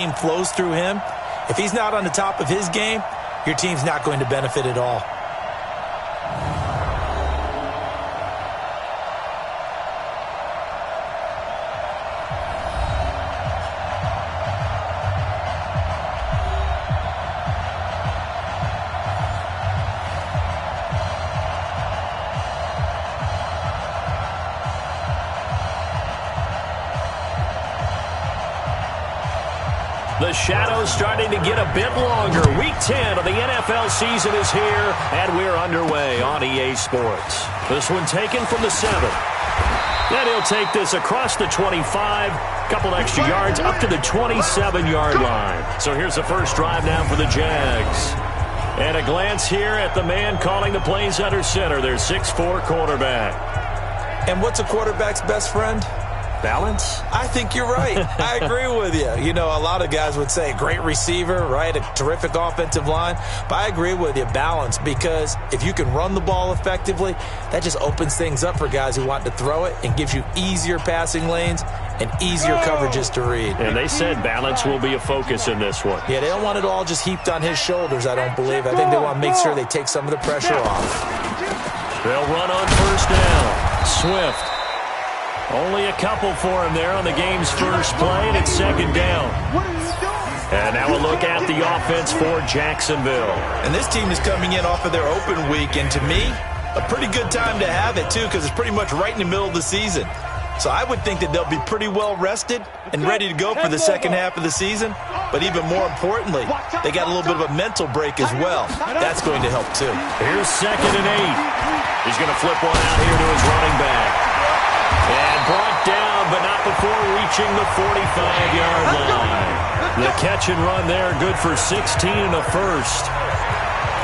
team flows through him. If he's not on the top of his game, your team's not going to benefit at all. The shadow's starting to get a bit longer. Week 10 of the NFL season is here, and we're underway on EA Sports. This one taken from the 7. Then he'll take this across the 25, couple extra yards up to the 27-yard line. So here's the first drive now for the Jags. And a glance here at the man calling the plays under center, their 6'4" quarterback. And what's a quarterback's best friend? Balance? I think you're right. I agree with you. You know, a lot of guys would say great receiver, right? A terrific offensive line. But I agree with you, balance, because if you can run the ball effectively, that just opens things up for guys who want to throw it and gives you easier passing lanes and easier coverages to read. And they said balance will be a focus in this one. Yeah, they don't want it all just heaped on his shoulders, I don't believe. I think they want to make sure they take some of the pressure off. They'll run on first down. Swift. Only a couple for him there on the game's first play, and it's second down. And now a look at the offense for Jacksonville. And this team is coming in off of their open week, and to me, a pretty good time to have it, too, because it's pretty much right in the middle of the season. So I would think that they'll be pretty well rested and ready to go for the second half of the season. But even more importantly, they got a little bit of a mental break as well. That's going to help, too. Here's 2nd and 8. He's going to flip one out here to his running back. And brought down, but not before reaching the 45-yard line. The catch and run there, good for 16 and a first.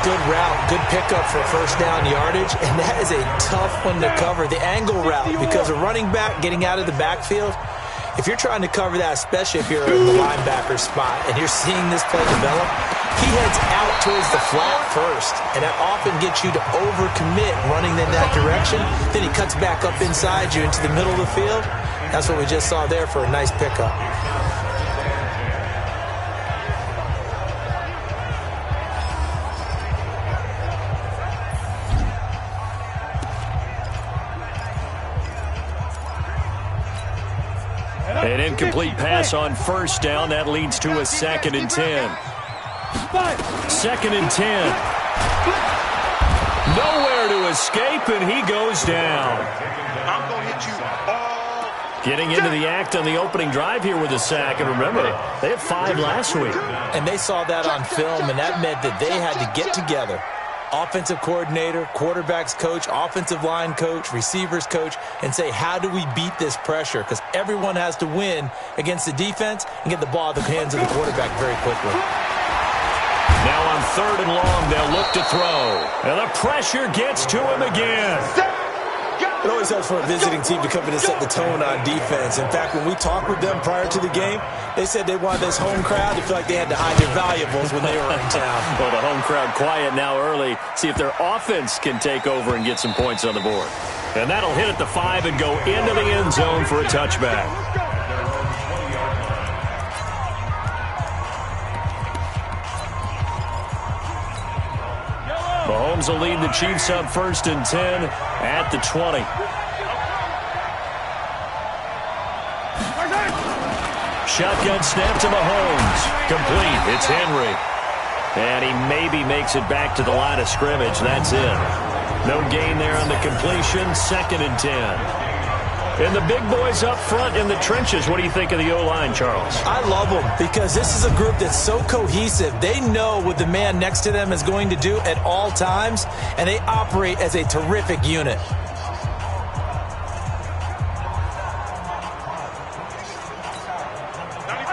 Good route, good pickup for first down yardage, and that is a tough one to cover. The angle route, because a running back getting out of the backfield, if you're trying to cover that, especially if you're in the linebacker spot and you're seeing this play develop, he heads out towards the flat first, and that often gets you to overcommit running in that direction. Then he cuts back up inside you into the middle of the field. That's what we just saw there for a nice pickup. An incomplete pass on first down. That leads to a 2nd and 10. 2nd and 10. Nowhere to escape, and he goes down. I'm going to hit you all. Getting into the act on the opening drive here with a sack. And remember, they had 5 last week. And they saw that on film, and that meant that they had to get together. Offensive coordinator, quarterbacks coach, offensive line coach, receivers coach, and say, how do we beat this pressure? Because everyone has to win against the defense and get the ball in the hands of the quarterback very quickly. Now on 3rd and long, they'll look to throw. And the pressure gets to him again. It always helps for a visiting team to come in and set the tone on defense. In fact, when we talked with them prior to the game, they said they wanted this home crowd to feel like they had to hide their valuables when they were in town. Well, the home crowd quiet now early. See if their offense can take over and get some points on the board. And that'll hit at the 5 and go into the end zone for a touchback. Mahomes will lead the Chiefs up 1st and 10 at the 20. Shotgun snap to Mahomes. Complete. It's Henry. And he maybe makes it back to the line of scrimmage. That's it. No gain there on the completion. 2nd and 10. And the big boys up front in the trenches. What do you think of the O-line, Charles? I love them because this is a group that's so cohesive. They know what the man next to them is going to do at all times, and they operate as a terrific unit.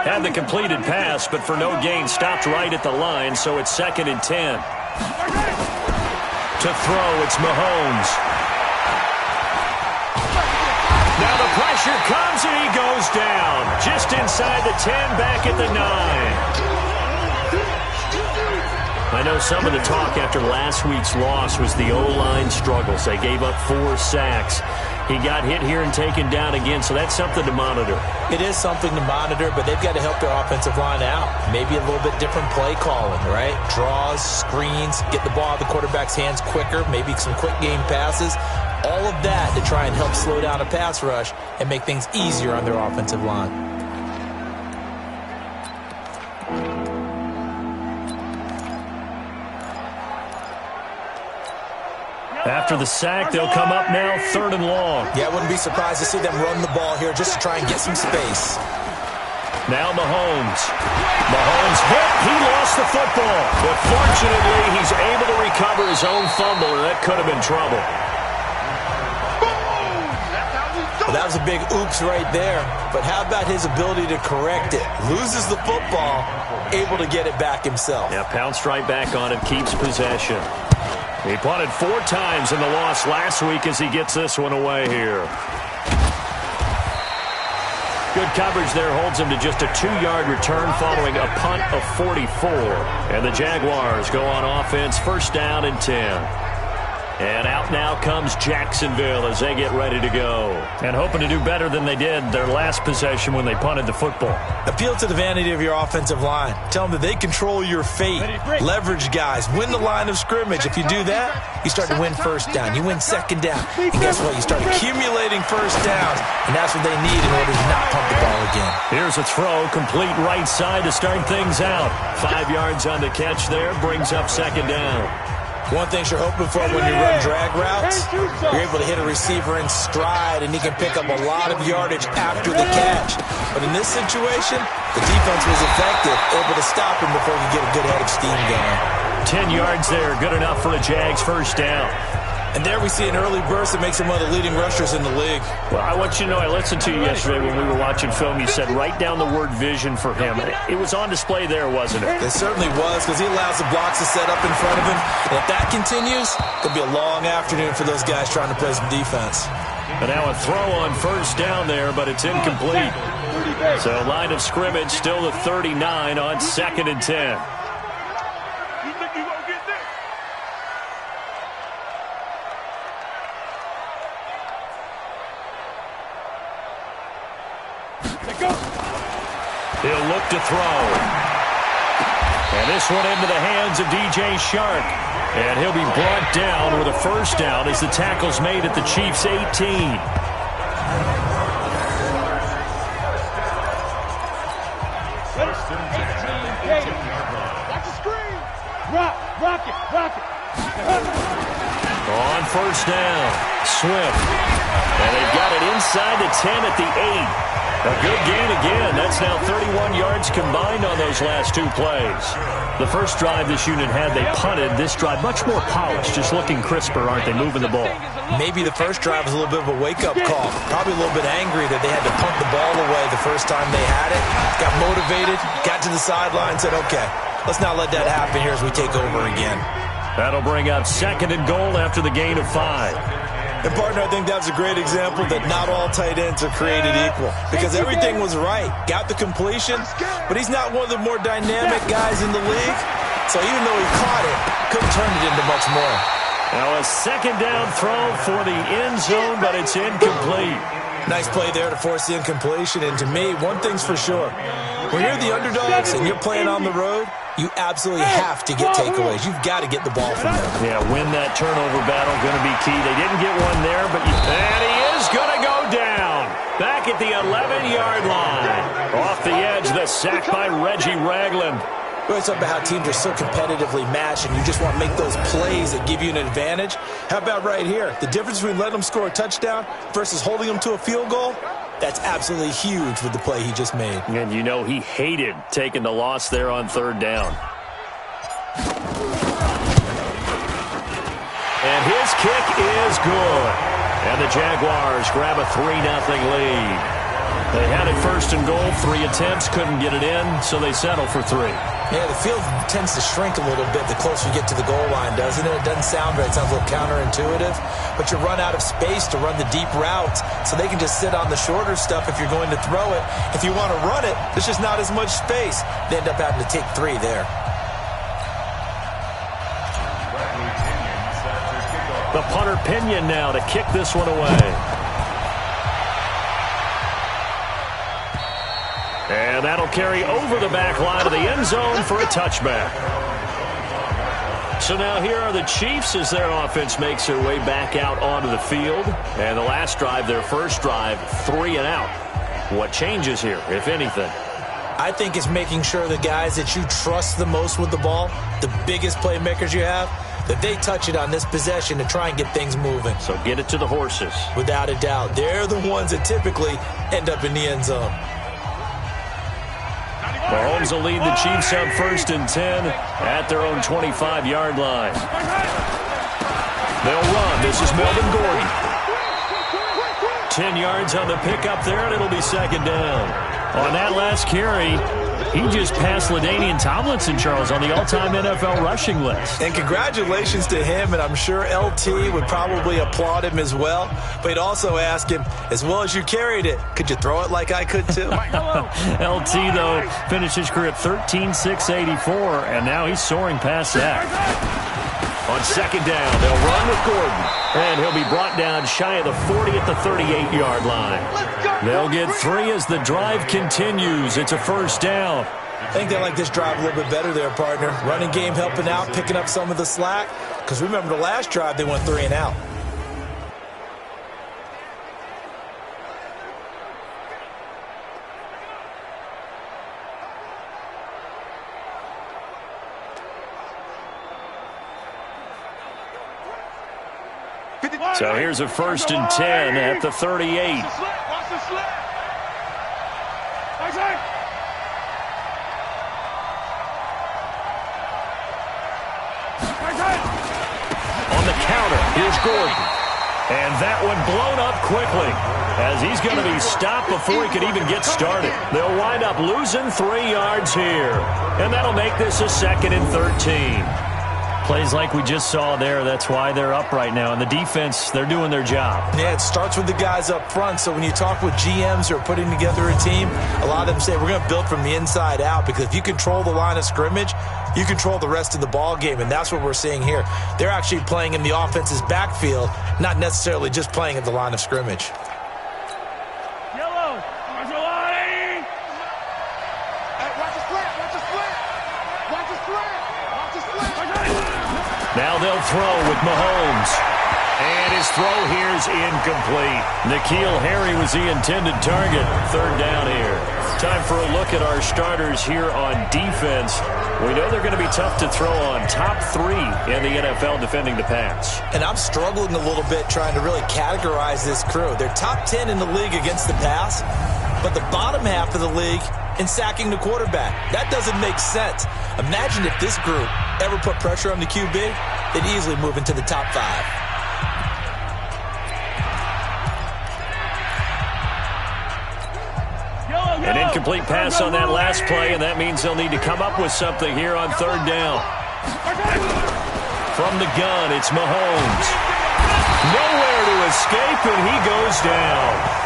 Had the completed pass, but for no gain, stopped right at the line, so it's 2nd and 10. To throw, it's Mahomes. Now the pressure comes, and he goes down. Just inside the 10, back at the 9. I know some of the talk after last week's loss was the O-line struggles. They gave up 4 sacks. He got hit here and taken down again, so that's something to monitor. It is something to monitor, but they've got to help their offensive line out. Maybe a little bit different play calling, right? Draws, screens, get the ball out of the quarterback's hands quicker, maybe some quick game passes. All of that to try and help slow down a pass rush and make things easier on their offensive line. After the sack, they'll come up now 3rd and long. Yeah, I wouldn't be surprised to see them run the ball here just to try and get some space. Now Mahomes. Mahomes hit. He lost the football. But fortunately, he's able to recover his own fumble, and that could have been trouble. Well, that was a big oops right there. But how about his ability to correct it? Loses the football, able to get it back himself. Yeah, pounced right back on it, keeps possession. He punted 4 times in the loss last week as he gets this one away here. Good coverage there holds him to just a 2-yard return following a punt of 44. And the Jaguars go on offense, 1st down and 10. And out now comes Jacksonville as they get ready to go. And hoping to do better than they did their last possession when they punted the football. Appeal to the vanity of your offensive line. Tell them that they control your fate. Leverage guys. Win the line of scrimmage. If you do that, you start to win 1st down. You win 2nd down. And guess what? You start accumulating 1st downs. And that's what they need in order to not pump the ball again. Here's a throw. Complete right side to start things out. 5 yards on the catch there. Brings up 2nd down. One thing you're hoping for when you run drag routes, you're able to hit a receiver in stride, and he can pick up a lot of yardage after the catch. But in this situation, the defense was effective, able to stop him before he could get a good head of steam going. 10 yards there, good enough for a Jags 1st down. And there we see an early burst that makes him one of the leading rushers in the league. Well, I want you to know, I listened to you yesterday when we were watching film. You said write down the word vision for him. It was on display there, wasn't it? It certainly was, because he allows the blocks to set up in front of him. And if that continues, it'll be a long afternoon for those guys trying to play some defense. And now a throw on 1st down there, but it's incomplete. So line of scrimmage still the 39 on 2nd and 10. He'll look to throw. And this one into the hands of DJ Shark. And he'll be brought down with a 1st down as the tackle's made at the Chiefs' 18. On 1st down, Swift. And they've got it inside the 10 at the 8. A good gain again. That's now 31 yards combined on those last 2 plays. The first drive this unit had, they punted. This drive, much more polished, just looking crisper, aren't they, moving the ball? Maybe the first drive was a little bit of a wake-up call. Probably a little bit angry that they had to punt the ball away the first time they had it. Got motivated, got to the sideline, said, okay, let's not let that happen here as we take over again. That'll bring up 2nd and goal after the gain of 5. And, partner, I think that was a great example that not all tight ends are created equal, because everything was right. Got the completion, but he's not one of the more dynamic guys in the league. So even though he caught it, couldn't turn it into much more. Now a 2nd down throw for the end zone, but it's incomplete. Nice play there to force the incompletion. And to me, one thing's for sure. When you're the underdogs and you're playing on the road, you absolutely have to get takeaways. You've got to get the ball from them. Yeah, win that turnover battle, going to be key. They didn't get one there, but and he is going to go down. Back at the 11-yard line. Off the edge, the sack by Reggie Ragland. We always talk about how teams are so competitively matched and you just want to make those plays that give you an advantage. How about right here? The difference between letting them score a touchdown versus holding them to a field goal, that's absolutely huge with the play he just made. And you know he hated taking the loss there on 3rd down. And his kick is good. And the Jaguars grab a 3-0 lead. They had it 1st and goal, 3 attempts, couldn't get it in, so they settle for 3. Yeah, the field tends to shrink a little bit the closer you get to the goal line, doesn't it? It doesn't sound right. It sounds a little counterintuitive. But you run out of space to run the deep routes, so they can just sit on the shorter stuff if you're going to throw it. If you want to run it, there's just not as much space. They end up having to take 3 there. The punter Pinion now to kick this one away. And that'll carry over the back line of the end zone for a touchback. So now here are the Chiefs as their offense makes their way back out onto the field. And the last drive, their first drive, 3 and out. What changes here, if anything? I think it's making sure the guys that you trust the most with the ball, the biggest playmakers you have, that they touch it on this possession to try and get things moving. So get it to the horses. Without a doubt. They're the ones that typically end up in the end zone. Mahomes will lead the Chiefs up 1st and 10 at their own 25-yard line. They'll run. This is Melvin Gordon. 10 yards on the pickup there, and it'll be 2nd down. On that last carry, he just passed LaDainian Tomlinson, Charles, on the all-time NFL rushing list. And congratulations to him, and I'm sure LT would probably applaud him as well. But he'd also ask him, as well as you carried it, could you throw it like I could too? LT, though, finished his career at 13,684, and now he's soaring past that. On 2nd down, they'll run with Gordon. And he'll be brought down shy of the 40 at the 38-yard line. They'll get 3 as the drive continues. It's a 1st down. I think they like this drive a little bit better there, partner. Running game helping out, picking up some of the slack. Because remember the last drive, they went 3 and out. So here's a 1st and 10 at the 38. Watch the slip. On the counter, here's Gordon. And that one blown up quickly as he's going to be stopped before he could even get started. They'll wind up losing 3 yards here. And that'll make this a 2nd and 13. Plays like we just saw there, that's why they're up right now. And the defense, they're doing their job. Yeah, it starts with the guys up front. So when you talk with GMs who are putting together a team, a lot of them say we're going to build from the inside out, because if you control the line of scrimmage, you control the rest of the ball game, and that's what we're seeing here. They're actually playing in the offense's backfield, not necessarily just playing at the line of scrimmage. Yellow. Watch the line. Hey, watch the split. Watch the split. Watch the split. Watch the split. Now they'll throw with Mahomes. And his throw here is incomplete. N'Keal Harry was the intended target. 3rd down here. Time for a look at our starters here on defense. We know they're going to be tough to throw on. Top 3 in the NFL defending the pass. And I'm struggling a little bit trying to really categorize this crew. They're top 10 in the league against the pass, but the bottom half of the league in sacking the quarterback. That doesn't make sense. Imagine if this group ever put pressure on the QB, they'd easily move into the top 5. An incomplete pass on that last play, and that means they'll need to come up with something here on 3rd down. From the gun, it's Mahomes. Nowhere to escape, and he goes down.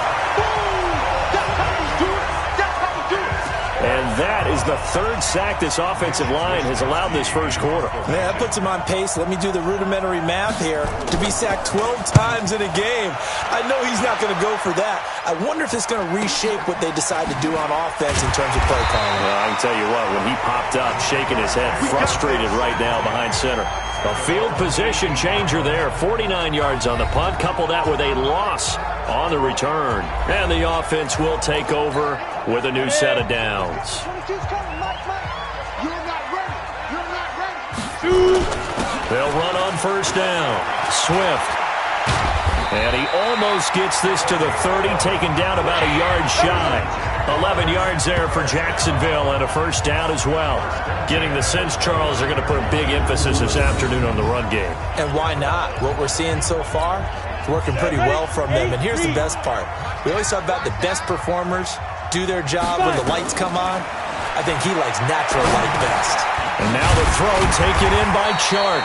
And that is the 3rd sack this offensive line has allowed this first quarter. Yeah, that puts him on pace. Let me do the rudimentary math here. To be sacked 12 times in a game, I know he's not going to go for that. I wonder if it's going to reshape what they decide to do on offense in terms of play calling. Well, I can tell you what, when he popped up, shaking his head, frustrated right now behind center. A field position changer there. 49 yards on the punt. Couple that with a loss on the return. And the offense will take over with a new set of downs. They'll run on 1st down. Swift. And he almost gets this to the 30, taken down about a yard shy. 11 yards there for Jacksonville, and a 1st down as well. Getting the sense, Charles, they're going to put a big emphasis this afternoon on the run game. And why not? What we're seeing so far, it's working pretty well from them. And here's the best part. We always talk about the best performers do their job when the lights come on. I think he likes natural light best. And now the throw taken in by Chark.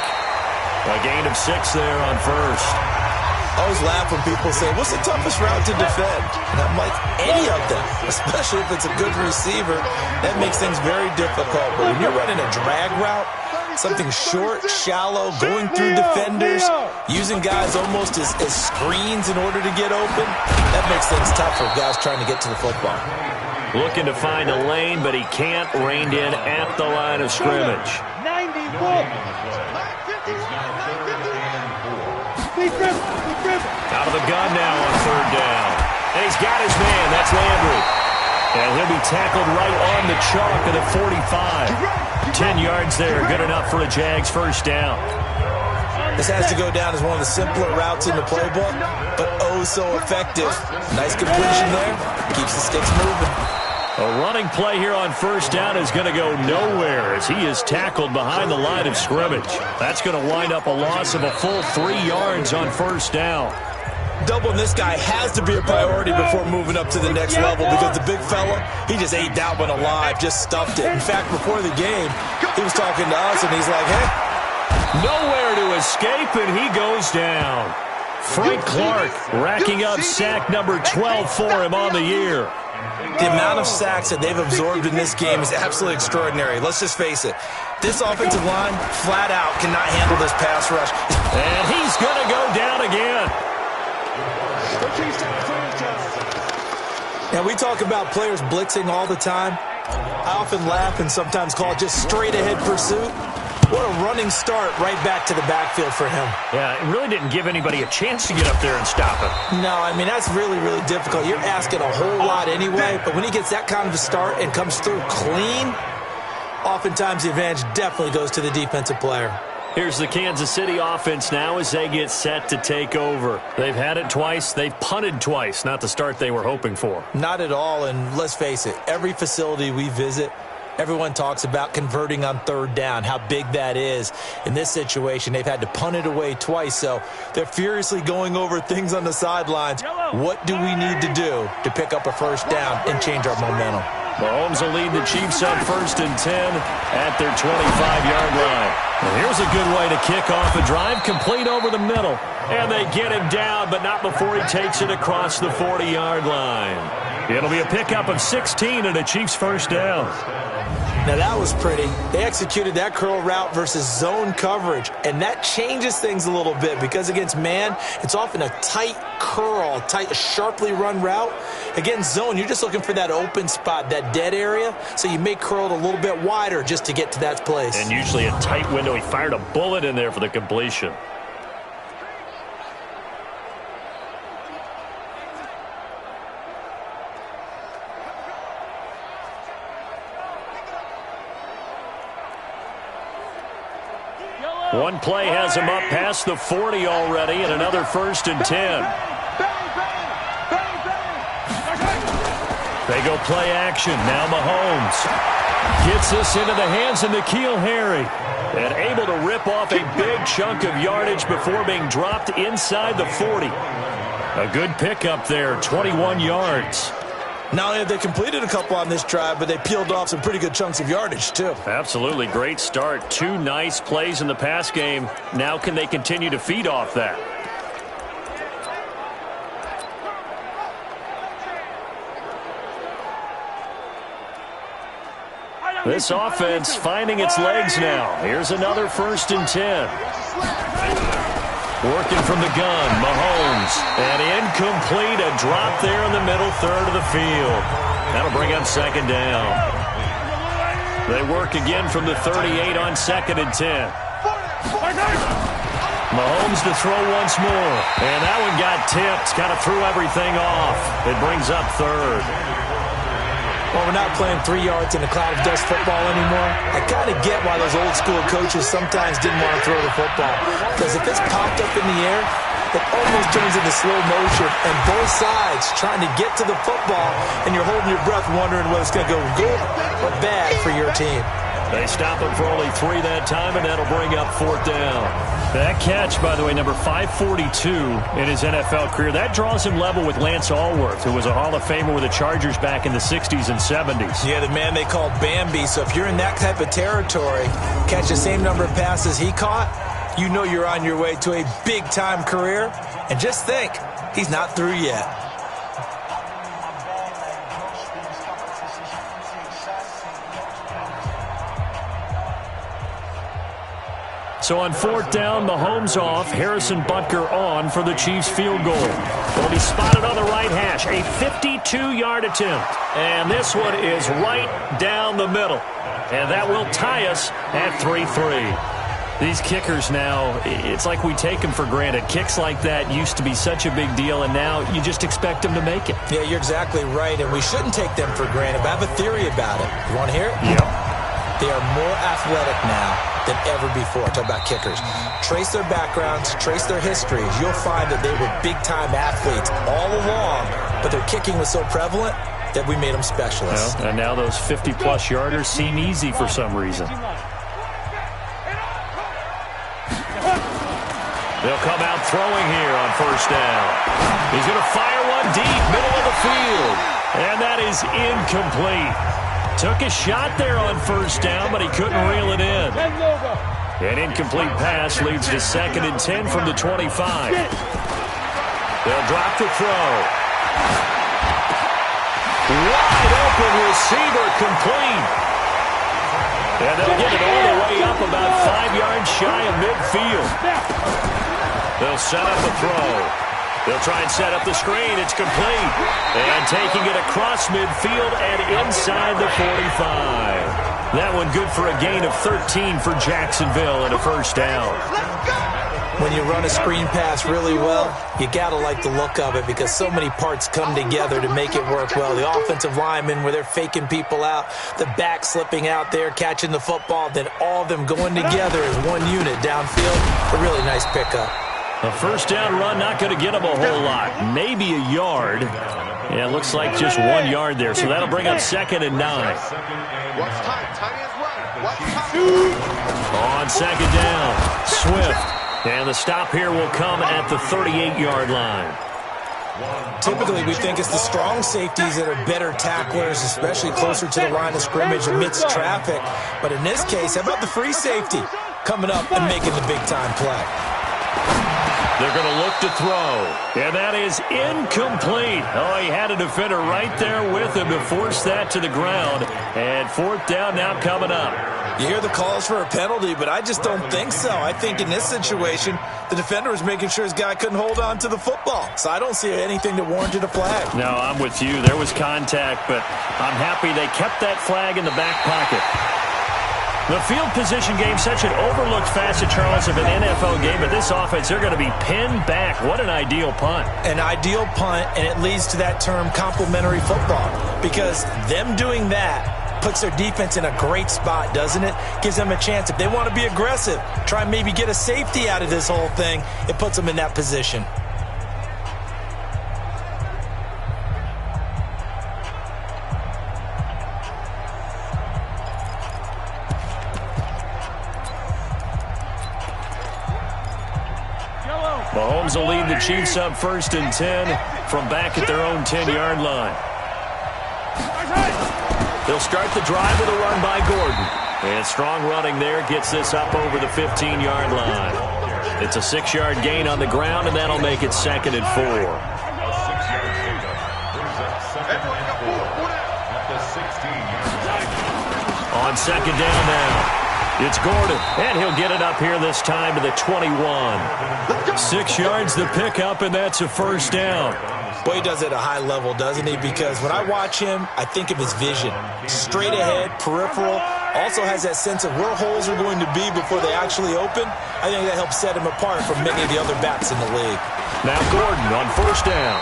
A gain of 6 there on 1st. I always laugh when people say, what's the toughest route to defend? And I'm like, any of them, especially if it's a good receiver. That makes things very difficult. But when you're running a drag route, something short, shallow, going through defenders, using guys almost as screens in order to get open, that makes things tough for guys trying to get to the football. Looking to find a lane, but he can't. Reined in at the line of scrimmage. 94. Out of the gun now on third down. And he's got his man. That's Landry. And he'll be tackled right on the chalk of the 45. 10 yards there. Good enough for a Jags first down. This has to go down as one of the simpler routes in the playbook, but oh so effective. Nice completion there. Keeps the sticks moving. A running play here on first down is going to go nowhere as he is tackled behind the line of scrimmage. That's going to wind up a loss of a full 3 yards on first down. Doubling this guy has to be a priority before moving up to the next level because the big fella, he just ate that one alive, just stuffed it. In fact, before the game, he was talking to us, and he's like, hey. Nowhere to escape, and he goes down. Frank Clark racking up sack number 12 for him on the year. The amount of sacks that they've absorbed in this game is absolutely extraordinary. Let's just face it. This offensive line, flat out, cannot handle this pass rush. And he's going to go down again. Now, we talk about players blitzing all the time. I often laugh and sometimes call it just straight-ahead pursuit. What a running start right back to the backfield for him. Yeah, it really didn't give anybody a chance to get up there and stop him. No, I mean, that's really, really difficult. You're asking a whole lot anyway, but when he gets that kind of a start and comes through clean, oftentimes the advantage definitely goes to the defensive player. Here's the Kansas City offense now as they get set to take over. They've had it twice. They've punted twice. Not the start they were hoping for. Not at all, and let's face it, every facility we visit, everyone talks about converting on third down, how big that is. In this situation, they've had to punt it away twice, so they're furiously going over things on the sidelines. What do we need to do to pick up a first down and change our momentum? Mahomes will lead the Chiefs on 1st and 10 at their 25-yard line. And here's a good way to kick off a drive, complete over the middle. And they get him down, but not before he takes it across the 40-yard line. It'll be a pickup of 16 and a Chiefs first down. Now, that was pretty. They executed that curl route versus zone coverage, and that changes things a little bit because against man, it's often a tight curl, tight, sharply run route. Against zone, you're just looking for that open spot, that dead area, so you may curl it a little bit wider just to get to that place. And usually a tight window. He fired a bullet in there for the completion. One play has him up past the 40 already, and another 1st and 10. They go play action. Now Mahomes gets this into the hands of N'Keal Harry, and able to rip off a big chunk of yardage before being dropped inside the 40. A good pickup there, 21 yards. Not only have they completed a couple on this drive, but they peeled off some pretty good chunks of yardage, too. Absolutely. Great start. 2 nice plays in the pass game. Now can they continue to feed off that? This offense finding its legs now. Here's another 1st and 10. Working from the gun, Mahomes. And incomplete, a drop there in the middle third of the field. That'll bring up 2nd down. They work again from the 38 on 2nd and 10. Mahomes to throw once more. And that one got tipped, kind of threw everything off. It brings up 3rd. Well, we're not playing 3 yards in a cloud of dust football anymore. I kind of get why those old school coaches sometimes didn't want to throw the football. Because if it's popped up in the air, it almost turns into slow motion. And both sides trying to get to the football, and you're holding your breath wondering whether it's going to go good or bad for your team. They stop him for only 3 that time, and that'll bring up 4th down. That catch, by the way, number 542 in his NFL career, that draws him level with Lance Allworth, who was a Hall of Famer with the Chargers back in the 60s and 70s. Yeah, the man they called Bambi. So if you're in that type of territory, catch the same number of passes he caught, you know you're on your way to a big-time career. And just think, he's not through yet. So on 4th down, Mahomes off, Harrison Butker on for the Chiefs field goal. Will be spotted on the right hash, a 52-yard attempt. And this one is right down the middle. And that will tie us at 3-3. These kickers now, it's like we take them for granted. Kicks like that used to be such a big deal, and now you just expect them to make it. Yeah, you're exactly right, and we shouldn't take them for granted. But I have a theory about it. You want to hear it? Yep. They are more athletic now than ever before. Talk about kickers. Trace their backgrounds, trace their histories. You'll find that they were big-time athletes all along, but their kicking was so prevalent that we made them specialists. Well, and now those 50-plus yarders seem easy for some reason. They'll come out throwing here on 1st down. He's going to fire one deep, middle of the field. And that is incomplete. Took a shot there on 1st down, but he couldn't reel it in. An incomplete pass leads to 2nd and 10 from the 25. They'll drop the throw. Wide open receiver, complete. And they'll get it all the way up about 5 yards shy of midfield. They'll set up a throw. They'll try and set up the screen. It's complete. And taking it across midfield and inside the 45. That one good for a gain of 13 for Jacksonville and a 1st down. When you run a screen pass really well, you got to like the look of it because so many parts come together to make it work well. The offensive linemen, where they're faking people out, the back slipping out there, catching the football, then all of them going together as one unit downfield. A really nice pickup. A 1st down run not going to get him a whole lot. Maybe a yard. Yeah, it looks like just 1 yard there, so that'll bring up 2nd and 9. On 2nd down, Swift. And the stop here will come at the 38-yard line. Typically, we think it's the strong safeties that are better tacklers, especially closer to the line of scrimmage amidst traffic. But in this case, how about the free safety coming up and making the big-time play? They're going to look to throw. And that is incomplete. Oh, he had a defender right there with him to force that to the ground. And 4th down now coming up. You hear the calls for a penalty, but I just don't think so. I think in this situation, the defender was making sure his guy couldn't hold on to the football. So I don't see anything that warranted a flag. No, I'm with you. There was contact, but I'm happy they kept that flag in the back pocket. The field position game, such an overlooked facet, Charles, of an NFL game, but this offense, they're going to be pinned back. What an ideal punt. An ideal punt, and it leads to that term complementary football, because them doing that puts their defense in a great spot, doesn't it? Gives them a chance. If they want to be aggressive, try and maybe get a safety out of this whole thing, it puts them in that position. Mahomes will lead the Chiefs up 1st and 10 from back at their own 10-yard line. They'll start the drive with a run by Gordon. And strong running there gets this up over the 15-yard line. It's a 6-yard gain on the ground, and that'll make it 2nd and 4. On 2nd down now. It's Gordon, and he'll get it up here this time to the 21. 6 yards the pickup, and that's a 1st down. Boy, he does it at a high level, doesn't he? Because when I watch him, I think of his vision. Straight ahead, peripheral. Also has that sense of where holes are going to be before they actually open. I think that helps set him apart from many of the other backs in the league. Now Gordon on 1st down.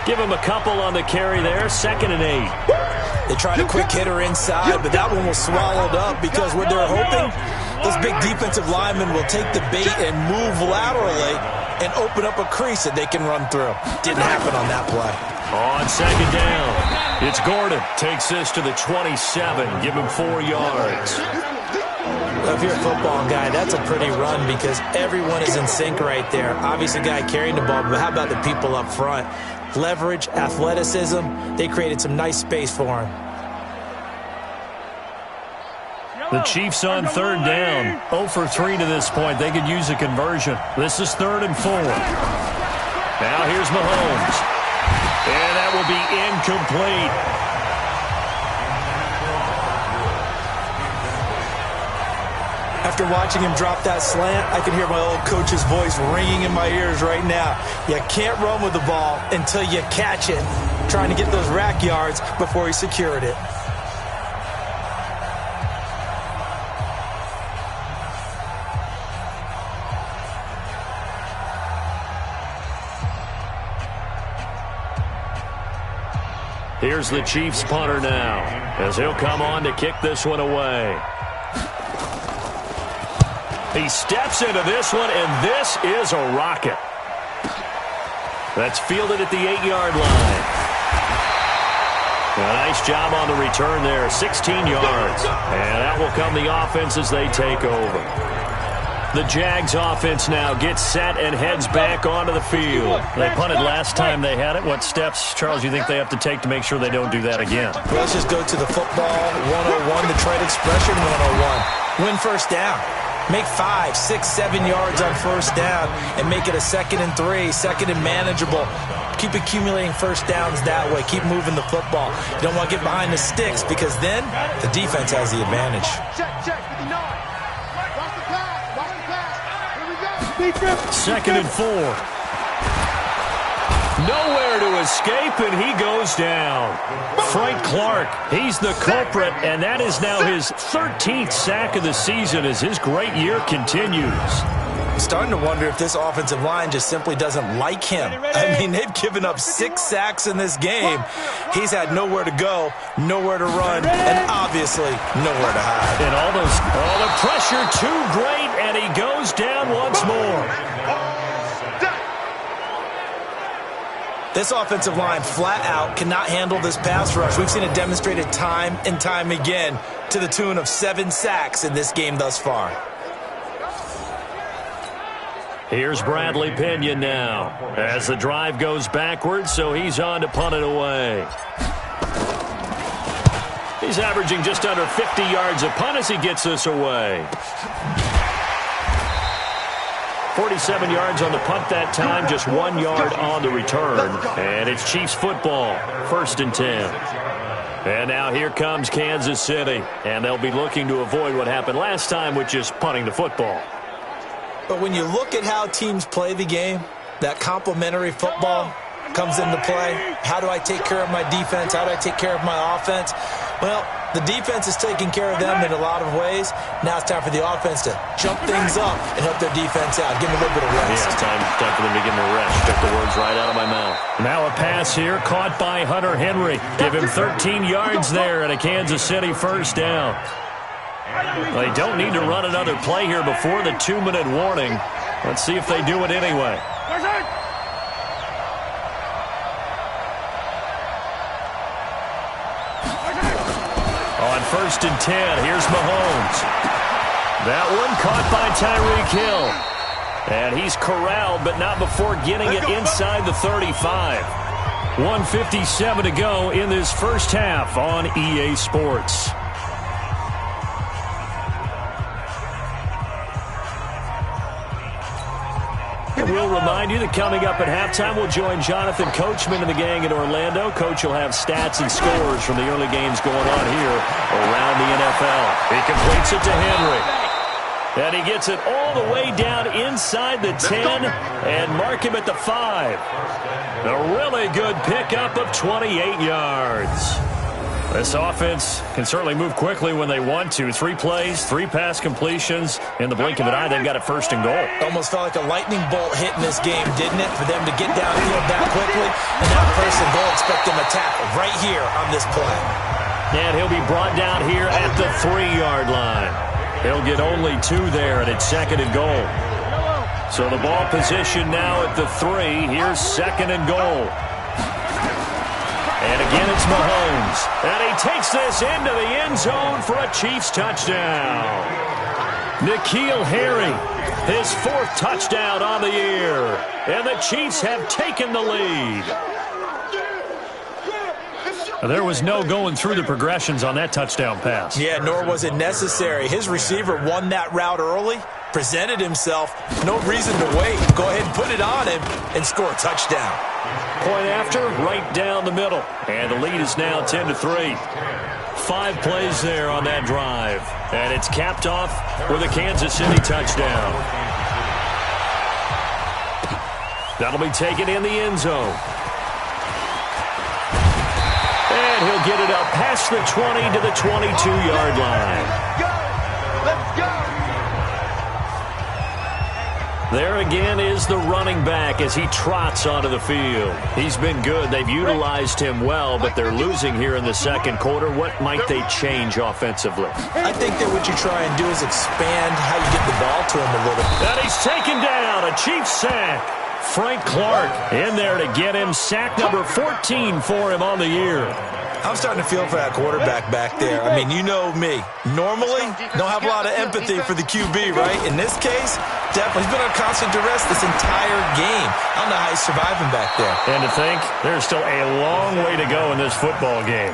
Give him a couple on the carry there, 2nd and 8. They tried a quick hitter inside, but that one was swallowed up because what they're hoping, those big defensive linemen will take the bait and move laterally and open up a crease that they can run through. Didn't happen on that play. On 2nd down, it's Gordon. Takes this to the 27. Give him 4 yards. Well, if you're a football guy, that's a pretty run because everyone is in sync right there. Obviously, guy carrying the ball, but how about the people up front? Leverage, athleticism, they created some nice space for him. The Chiefs on 3rd down. 0 for 3 to this point. They could use a conversion. This is 3rd and 4. Now here's Mahomes. And that will be incomplete. After watching him drop that slant, I can hear my old coach's voice ringing in my ears right now. You can't run with the ball until you catch it. Trying to get those rack yards before he secured it. Here's the Chiefs punter now, as he'll come on to kick this one away. He steps into this one, and this is a rocket. That's fielded at the 8-yard line. A nice job on the return there, 16 yards. And that will come the offense as they take over. The Jags offense now gets set and heads back onto the field. They punted last time they had it. What steps, Charles, you think they have to take to make sure they don't do that again? Well, let's just go to the football 101, the trade expression 101. Win first down. Make 5, 6, 7 yards on first down and make it a 2nd and 3, 2nd and manageable. Keep accumulating first downs that way. Keep moving the football. You don't want to get behind the sticks because then the defense has the advantage. Check, 59. Watch the pass. Here we go. 2nd and 4. Nowhere to escape, and he goes down. Frank Clark, he's the culprit, and that is now his 13th sack of the season as his great year continues. I'm starting to wonder if this offensive line just simply doesn't like him. I mean, they've given up 6 sacks in this game. He's had nowhere to go, nowhere to run, and obviously nowhere to hide. And all the pressure too great, and he goes down once more. This offensive line flat out cannot handle this pass rush. We've seen it demonstrated time and time again to the tune of 7 sacks in this game thus far. Here's Bradley Pinion now as the drive goes backwards, so he's on to punt it away. He's averaging just under 50 yards a punt as he gets this away. 47 yards on the punt that time, just 1 yard on the return. And it's Chiefs football, 1st and 10. And now here comes Kansas City. And they'll be looking to avoid what happened last time, which is punting the football. But when you look at how teams play the game, that complementary football comes into play. How do I take care of my defense? How do I take care of my offense? Well, the defense is taking care of them in a lot of ways. Now it's time for the offense to jump things up and help their defense out. Give them a little bit of rest. Yeah, time for them to give them a rest. Took the words right out of my mouth. Now a pass here caught by Hunter Henry. Give him 13 yards there and a Kansas City first down. They don't need to run another play here before the 2-minute warning. Let's see if they do it anyway. On 1st and 10, here's Mahomes. That one caught by Tyreek Hill. And he's corralled, but not before getting it inside the 35. 1:57 to go in this first half on EA Sports. We'll remind you that coming up at halftime, we'll join Jonathan Coachman and the gang in Orlando. Coach will have stats and scores from the early games going on here around the NFL. He completes it to Henry. And he gets it all the way down inside the 10 and mark him at the 5. A really good pickup of 28 yards. This offense can certainly move quickly when they want to. 3 plays, 3 pass completions. In the blink of an eye, they've got it 1st and goal. Almost felt like a lightning bolt hit in this game, didn't it? For them to get downfield that quickly. And now 1st and goal, expect them to tackle right here on this play. And he'll be brought down here at the 3-yard line. He'll get only 2 there, and it's 2nd and goal. So the ball position now at the 3. Here's 2nd and goal. And again, it's Mahomes. And he takes this into the end zone for a Chiefs touchdown. N'Keal Harry, his 4th touchdown on the year. And the Chiefs have taken the lead. There was no going through the progressions on that touchdown pass. Yeah, nor was it necessary. His receiver won that route early, presented himself. No reason to wait. Go ahead and put it on him and score a touchdown. Point after, right down the middle. And the lead is now 10-3. 5 plays there on that drive. And it's capped off with a Kansas City touchdown. That'll be taken in the end zone. And he'll get it up past the 20 to the 22-yard line. Let's go! There again is the running back as he trots onto the field. He's been good. They've utilized him well, but they're losing here in the second quarter. What might they change offensively? I think that what you try and do is expand how you get the ball to him a little. And he's taken down. A Chiefs sack. Frank Clark in there to get him. Sack number 14 for him on the year. I'm starting to feel for that quarterback back there. I mean, you know me. Normally, don't have a lot of empathy for the QB, right? In this case, definitely. He's been on constant duress this entire game. I don't know how he's surviving back there. And to think, there's still a long way to go in this football game.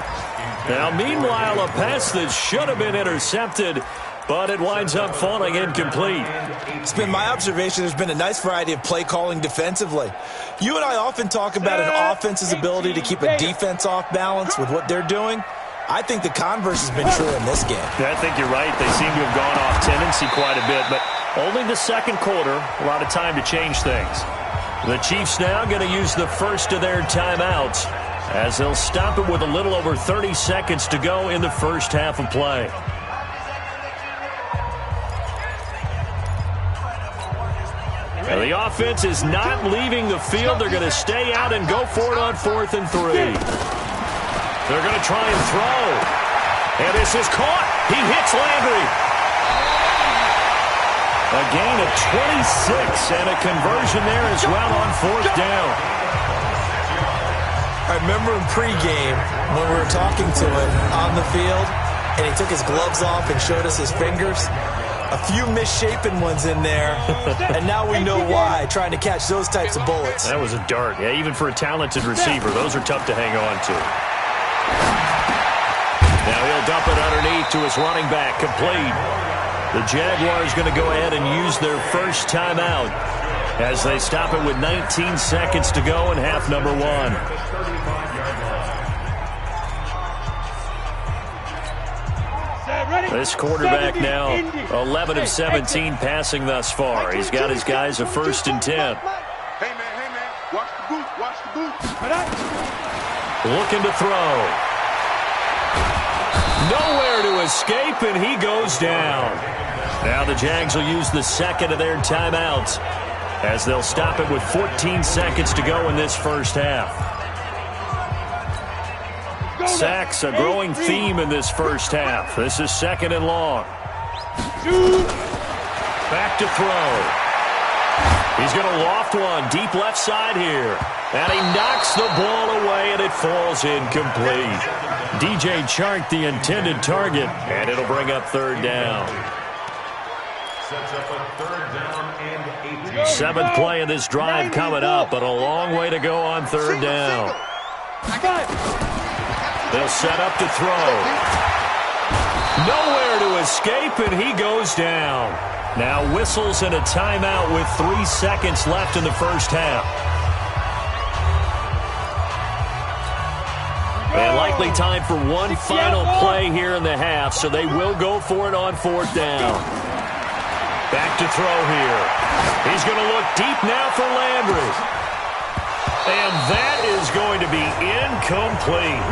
Now, meanwhile, a pass that should have been intercepted, but it winds up falling incomplete. It's been my observation there's been a nice variety of play calling defensively. You and I often talk about an offense's ability to keep a defense off balance with what they're doing. I think the converse has been true in this game. Yeah, I think you're right. They seem to have gone off tendency quite a bit, but only the second quarter, a lot of time to change things. The Chiefs now going to use the first of their timeouts as they'll stop it with a little over 30 seconds to go in the first half of play. Now the offense is not leaving the field. They're going to stay out and go for it on 4th and 3. They're going to try and throw. And this is caught. He hits Landry. A gain of 26 and a conversion there as well on 4th down. I remember in pregame when we were talking to him on the field, and he took his gloves off and showed us his fingers. A few misshapen ones in there, and now we know why, trying to catch those types of bullets. That was a dart. Yeah, even for a talented receiver, those are tough to hang on to. Now he'll dump it underneath to his running back, complete. The Jaguars going to go ahead and use their first timeout as they stop it with 19 seconds to go in half number 1. This quarterback now 11 of 17 passing thus far. He's got his guys a 1st and 10. Hey, man, watch the boot, watch the boot. Looking to throw. Nowhere to escape, and he goes down. Now the Jags will use the second of their timeouts as they'll stop it with 14 seconds to go in this first half. Sacks, a growing theme in this first half. This is 2nd and long. Back to throw. He's going to loft one deep left side here. And he knocks the ball away, and it falls incomplete. DJ Chark, the intended target, and it'll bring up 3rd down. Sets up a 3rd down and 18. 7th play of this drive coming up, but a long way to go on 3rd down. I got it. They'll set up to throw. Nowhere to escape, and he goes down. Now whistles and a timeout with 3 seconds left in the first half. And likely time for one final play here in the half, so they will go for it on 4th down. Back to throw here. He's going to look deep now for Landry. And that is going to be incomplete.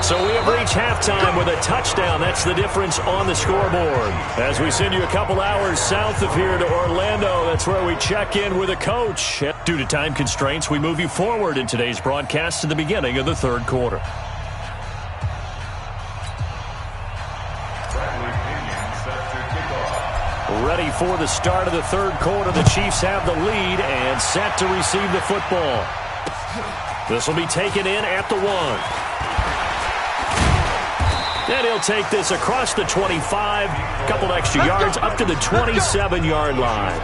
So we have reached halftime with a touchdown. That's the difference on the scoreboard. As we send you a couple hours south of here to Orlando, that's where we check in with a coach. Due to time constraints, we move you forward in today's broadcast to the beginning of the 3rd quarter. Ready for the start of the 3rd quarter. The Chiefs have the lead and set to receive the football. This will be taken in at the 1. And he'll take this across the 25, a couple extra yards up to the 27-yard line.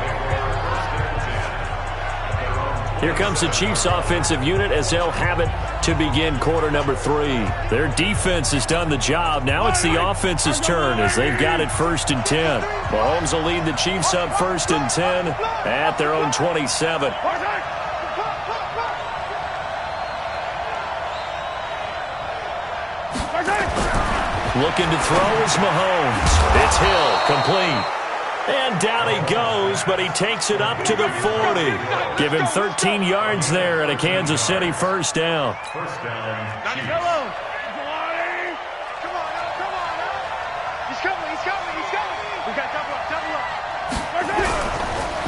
Here comes the Chiefs offensive unit as they'll have it to begin quarter number 3. Their defense has done the job. Now it's the offense's turn as they've got it 1st and 10. Mahomes will lead the Chiefs up 1st and 10 at their own 27. Looking to throw is Mahomes. It's Hill, complete. And down he goes, but he takes it up to the 40. Give him 13 yards there and a Kansas City first down. First down. Come on, He's coming. We got double up.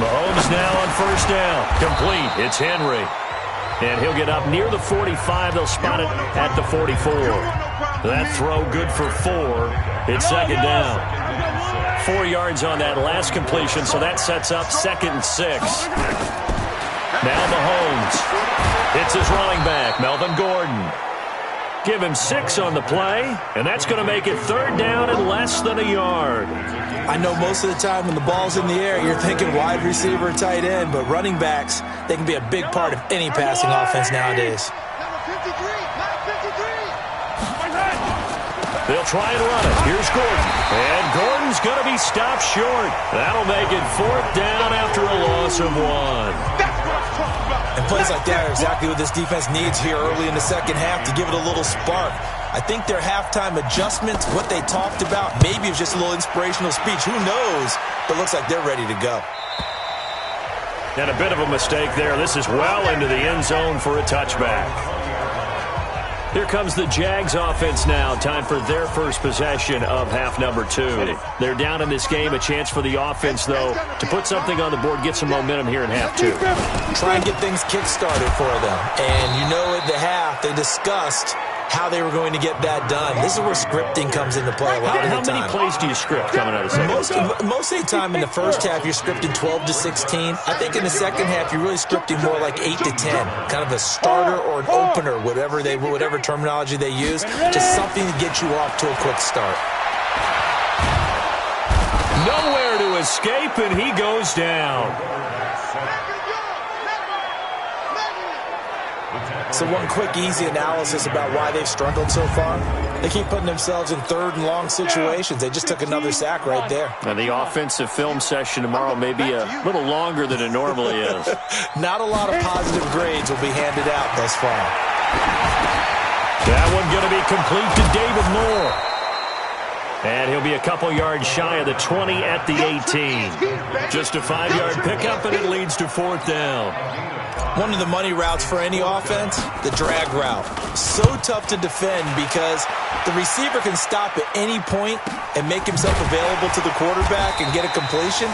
Mahomes now on first down. Complete. It's Henry. And he'll get up near the 45. They'll spot it at the 44. That throw good for 4. It's second down. 4 yards on that last completion, so that sets up 2nd and 6. Now Mahomes. It's his running back, Melvin Gordon. Give him 6 on the play, and that's going to make it 3rd down and less than a yard. I know most of the time when the ball's in the air, you're thinking wide receiver or tight end, but running backs, they can be a big part of any passing offense nowadays. They'll try and run it. Here's Gordon. And Gordon's going to be stopped short. That'll make it 4th down after a loss of 1. And plays like that are exactly what this defense needs here early in the second half to give it a little spark. I think their halftime adjustments, what they talked about, maybe it was just a little inspirational speech. Who knows? But it looks like they're ready to go. And a bit of a mistake there. This is well into the end zone for a touchback. Here comes the Jags offense now. Time for their first possession of half number 2. They're down in this game. A chance for the offense, though, to put something on the board, get some momentum here in half 2. Try and get things kick-started for them. And you know at the half, they discussed how they were going to get that done. This is where scripting comes into play a lot of the time. How many plays do you script coming out of the second? Most of the time in the first half, you're scripting 12 to 16. I think in the second half, you're really scripting more like 8 to 10. Kind of a starter or an opener, whatever terminology they use. Just something to get you off to a quick start. Nowhere to escape, and he goes down. So one quick, easy analysis about why they've struggled so far. They keep putting themselves in 3rd and long situations. They just took another sack right there. And the offensive film session tomorrow may be a little longer than it normally is. Not a lot of positive grades will be handed out thus far. That one going to be complete to David Moore. And he'll be a couple yards shy of the 20 at the 18. Just a 5-yard pickup, and it leads to 4th down. One of the money routes for any offense, the drag route. So tough to defend because the receiver can stop at any point and make himself available to the quarterback and get a completion.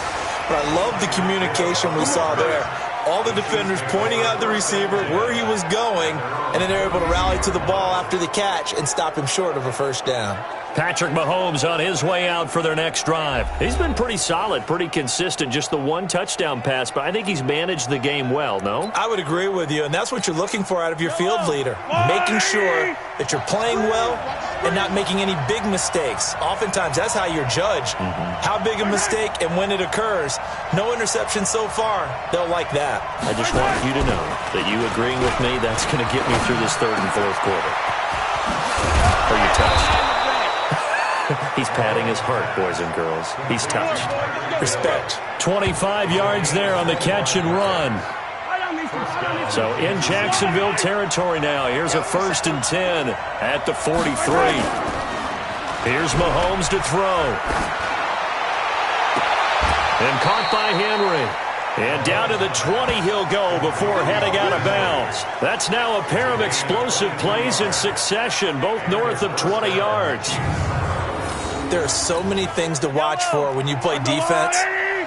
But I love the communication we saw there. All the defenders pointing out the receiver, where he was going, and then they're able to rally to the ball after the catch and stop him short of a first down. Patrick Mahomes on his way out for their next drive. He's been pretty solid, pretty consistent, just the 1 touchdown pass, but I think he's managed the game well, no? I would agree with you, and that's what you're looking for out of your field leader. Making sure that you're playing well and not making any big mistakes. Oftentimes, that's how you're judged. How big a mistake and when it occurs. No interception so far. They'll like that. I just want you to know that you agreeing with me, that's going to get me through this 3rd and 4th quarter. Are you touched? He's patting his heart, boys and girls. He's touched. Respect. 25 yards there on the catch and run. So in Jacksonville territory now. Here's a 1st and 10 at the 43. Here's Mahomes to throw. And caught by Henry. And down to the 20 he'll go before heading out of bounds. That's now a pair of explosive plays in succession, both north of 20 yards. There are so many things to watch for when you play defense,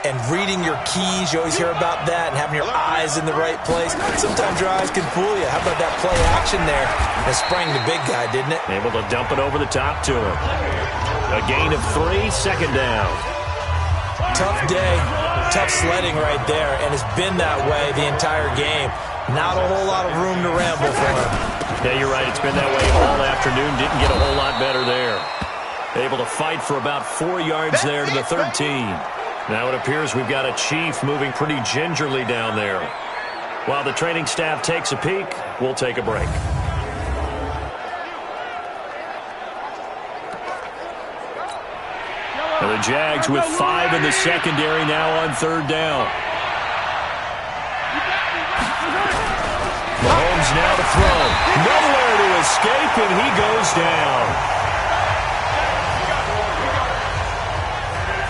and reading your keys, you always hear about that, and having your eyes in the right place. Sometimes your eyes can fool you. How about that play action there? It sprang the big guy, didn't it? Able to dump it over the top to him. A gain of 3, 2nd down. Tough day, tough sledding right there, and it's been that way the entire game. Not a whole lot of room to ramble for him. Yeah, you're right. It's been that way all afternoon. Didn't get a whole lot better there. Able to fight for about 4 yards there to the 13. Now it appears we've got a Chief moving pretty gingerly down there. While the training staff takes a peek, we'll take a break. And the Jags with 5 in the secondary now on 3rd down. Mahomes now to throw. Nowhere to escape, and he goes down.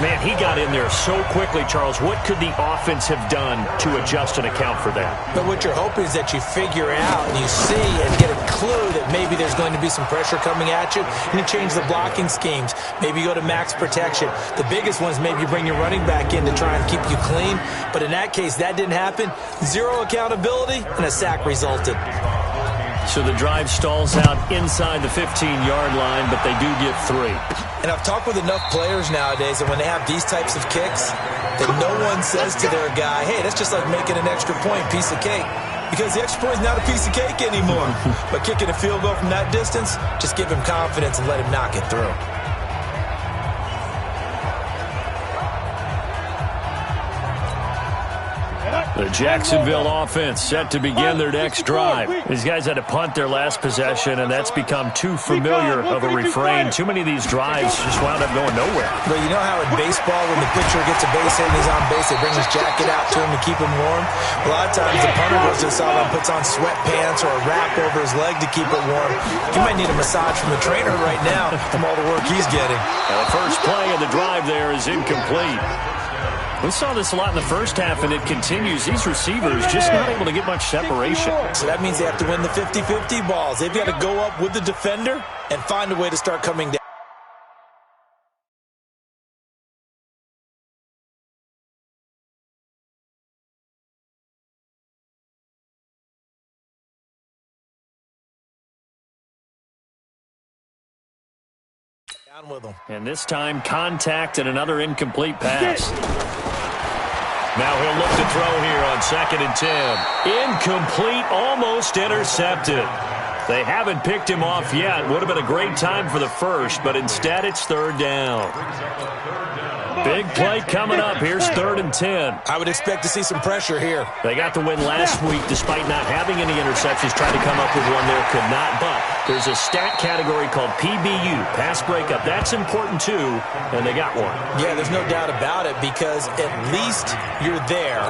Man, he got in there so quickly, Charles. What could the offense have done to adjust and account for that? But what you're hoping is that you figure out and you see and get a clue that maybe there's going to be some pressure coming at you, and you change the blocking schemes. Maybe you go to max protection. The biggest one is maybe you bring your running back in to try and keep you clean. But in that case, that didn't happen. Zero accountability, and a sack resulted. So the drive stalls out inside the 15-yard line, but they do get 3. And I've talked with enough players nowadays that when they have these types of kicks, that no one says to their guy, hey, that's just like making an extra point, piece of cake. Because the extra point is not a piece of cake anymore. But kicking a field goal from that distance, just give him confidence and let him knock it through. The Jacksonville offense set to begin their next drive. These guys had to punt their last possession, and that's become too familiar of a refrain. Too many of these drives just wound up going nowhere. Well, you know how in baseball, when the pitcher gets a base hit and he's on base, they bring his jacket out to him to keep him warm? A lot of times the punter goes to the sideline and puts on sweatpants or a wrap over his leg to keep it warm. You might need a massage from the trainer right now from all the work he's getting. The first play of the drive there is incomplete. We saw this a lot in the first half, and it continues. These receivers just not able to get much separation. So that means they have to win the 50-50 balls. They've got to go up with the defender and find a way to start coming down. Down with them. And this time, contact and another incomplete pass. Now he'll look to throw here on 2nd and 10. Incomplete, almost intercepted. They haven't picked him off yet. Would have been a great time for the first, but instead it's 3rd down. Big play coming up. Here's 3rd and 10. I would expect to see some pressure here. They got the win last week despite not having any interceptions. Tried to come up with one there, could not. But there's a stat category called PBU, pass breakup. That's important too, and they got one. Yeah, there's no doubt about it because at least you're there,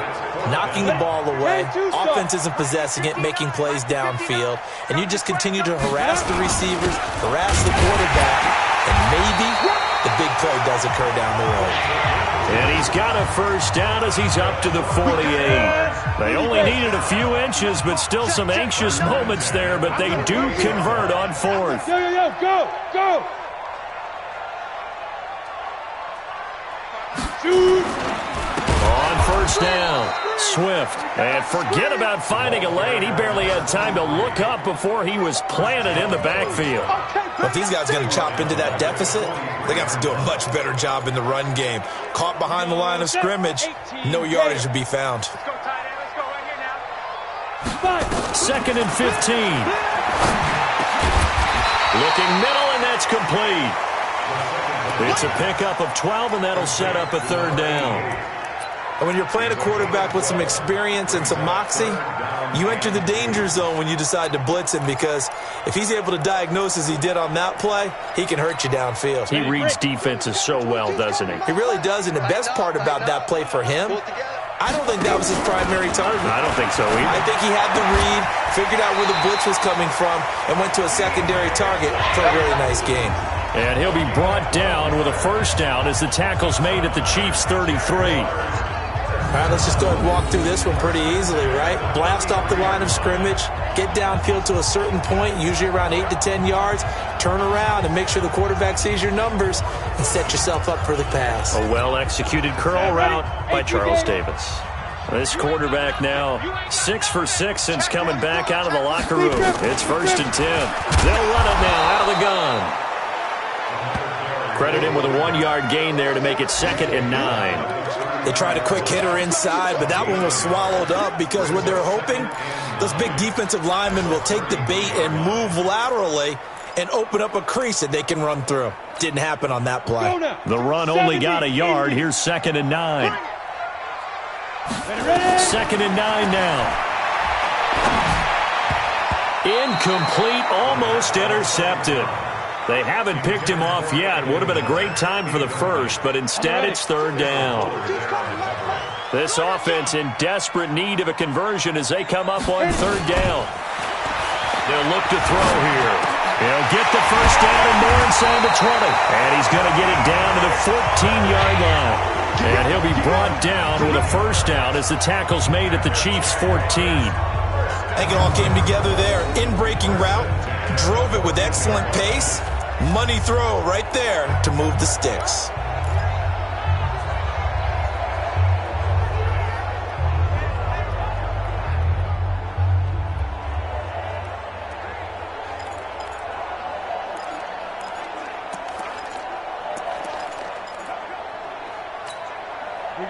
knocking the ball away. Offense isn't possessing it, making plays downfield. And you just continue to harass the receivers, harass the quarterback, and maybe the big play does occur down the road. And he's got a first down as he's up to the 48. They only needed a few inches, but still some anxious moments there, but they do convert on 4th. Go! Shoot! On first down, Swift. And forget about finding a lane. He barely had time to look up before he was planted in the backfield. But if these guys are going to chop into that deficit, they got to do a much better job in the run game. Caught behind the line of scrimmage, no yardage to be found. Let's go, tight end. Let's go right here now. 2nd and 15. Looking middle, and that's complete. It's a pickup of 12, and that'll set up a 3rd down. And when you're playing a quarterback with some experience and some moxie, you enter the danger zone when you decide to blitz him because if he's able to diagnose as he did on that play, he can hurt you downfield. He reads defenses so well, doesn't he? He really does, and the best part about that play for him, I don't think that was his primary target. I don't think so either. I think he had the read, figured out where the blitz was coming from, and went to a secondary target for a really nice game. And he'll be brought down with a first down as the tackle's made at the Chiefs' 33. All right, let's just go and walk through this one pretty easily, right? Blast off the line of scrimmage, get downfield to a certain point, usually around 8 to 10 yards, turn around and make sure the quarterback sees your numbers and set yourself up for the pass. A well-executed curl route by Charles Davis. This quarterback now 6 for 6 since coming back out of the locker room. It's 1st and 10. They'll run it now out of the gun. Credit him with a 1-yard gain there to make it 2nd and 9. They tried a quick hitter inside, but that one was swallowed up because what they're hoping, those big defensive linemen will take the bait and move laterally and open up a crease that they can run through. Didn't happen on that play. The run only got a yard. Here's 2nd and 9. 2nd and 9 now. Incomplete, almost intercepted. They haven't picked him off yet. Would have been a great time for the first, but instead it's 3rd down. This offense in desperate need of a conversion as they come up on 3rd down. They'll look to throw here. He'll get the first down and more inside the 20. And he's going to get it down to the 14-yard line. And he'll be brought down with a first down as the tackle's made at the Chiefs' 14. I think it all came together there. In-breaking route, drove it with excellent pace. Money throw right there to move the sticks.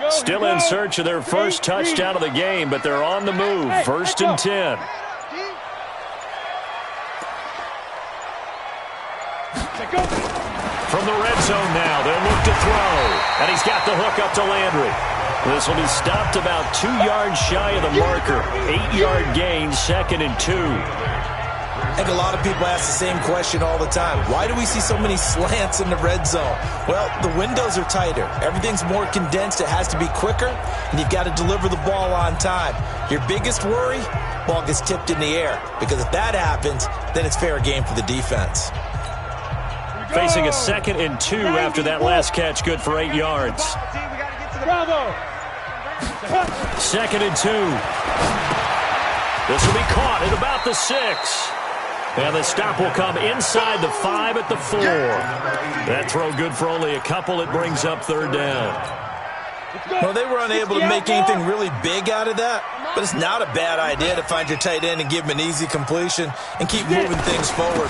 Still in search of their first touchdown of the game, but they're on the move. First and 10. From the red zone now, they'll look to throw. And he's got the hook up to Landry. This will be stopped about 2 yards shy of the marker. 8-yard gain, second and 2. I think a lot of people ask the same question all the time. Why do we see so many slants in the red zone? Well, the windows are tighter. Everything's more condensed. It has to be quicker, and you've got to deliver the ball on time. Your biggest worry, ball gets tipped in the air, because if that happens, then it's fair game for the defense. Facing a second and 2 after that last catch, good for 8 yards. Bravo. Second and 2. This will be caught at about the 6. And the stop will come inside the 5 at the 4. That throw good for only a couple. It brings up third down. Well, they were unable to make anything really big out of that, but it's not a bad idea to find your tight end and give him an easy completion and keep moving things forward.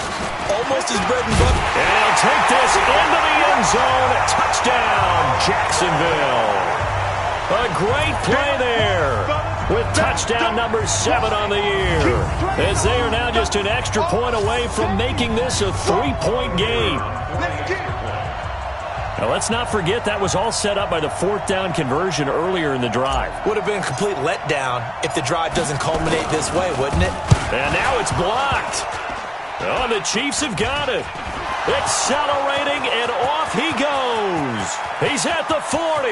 Almost his bread and butter. And he'll take this into the end zone. Touchdown, Jacksonville. A great play there with touchdown number 7 on the year, as they are now just an extra point away from making this a 3-point game. Now, let's not forget that was all set up by the 4th down conversion earlier in the drive. Would have been a complete letdown if the drive doesn't culminate this way, wouldn't it? And now it's blocked. Oh, the Chiefs have got it. Accelerating, and off he goes. He's at the 40,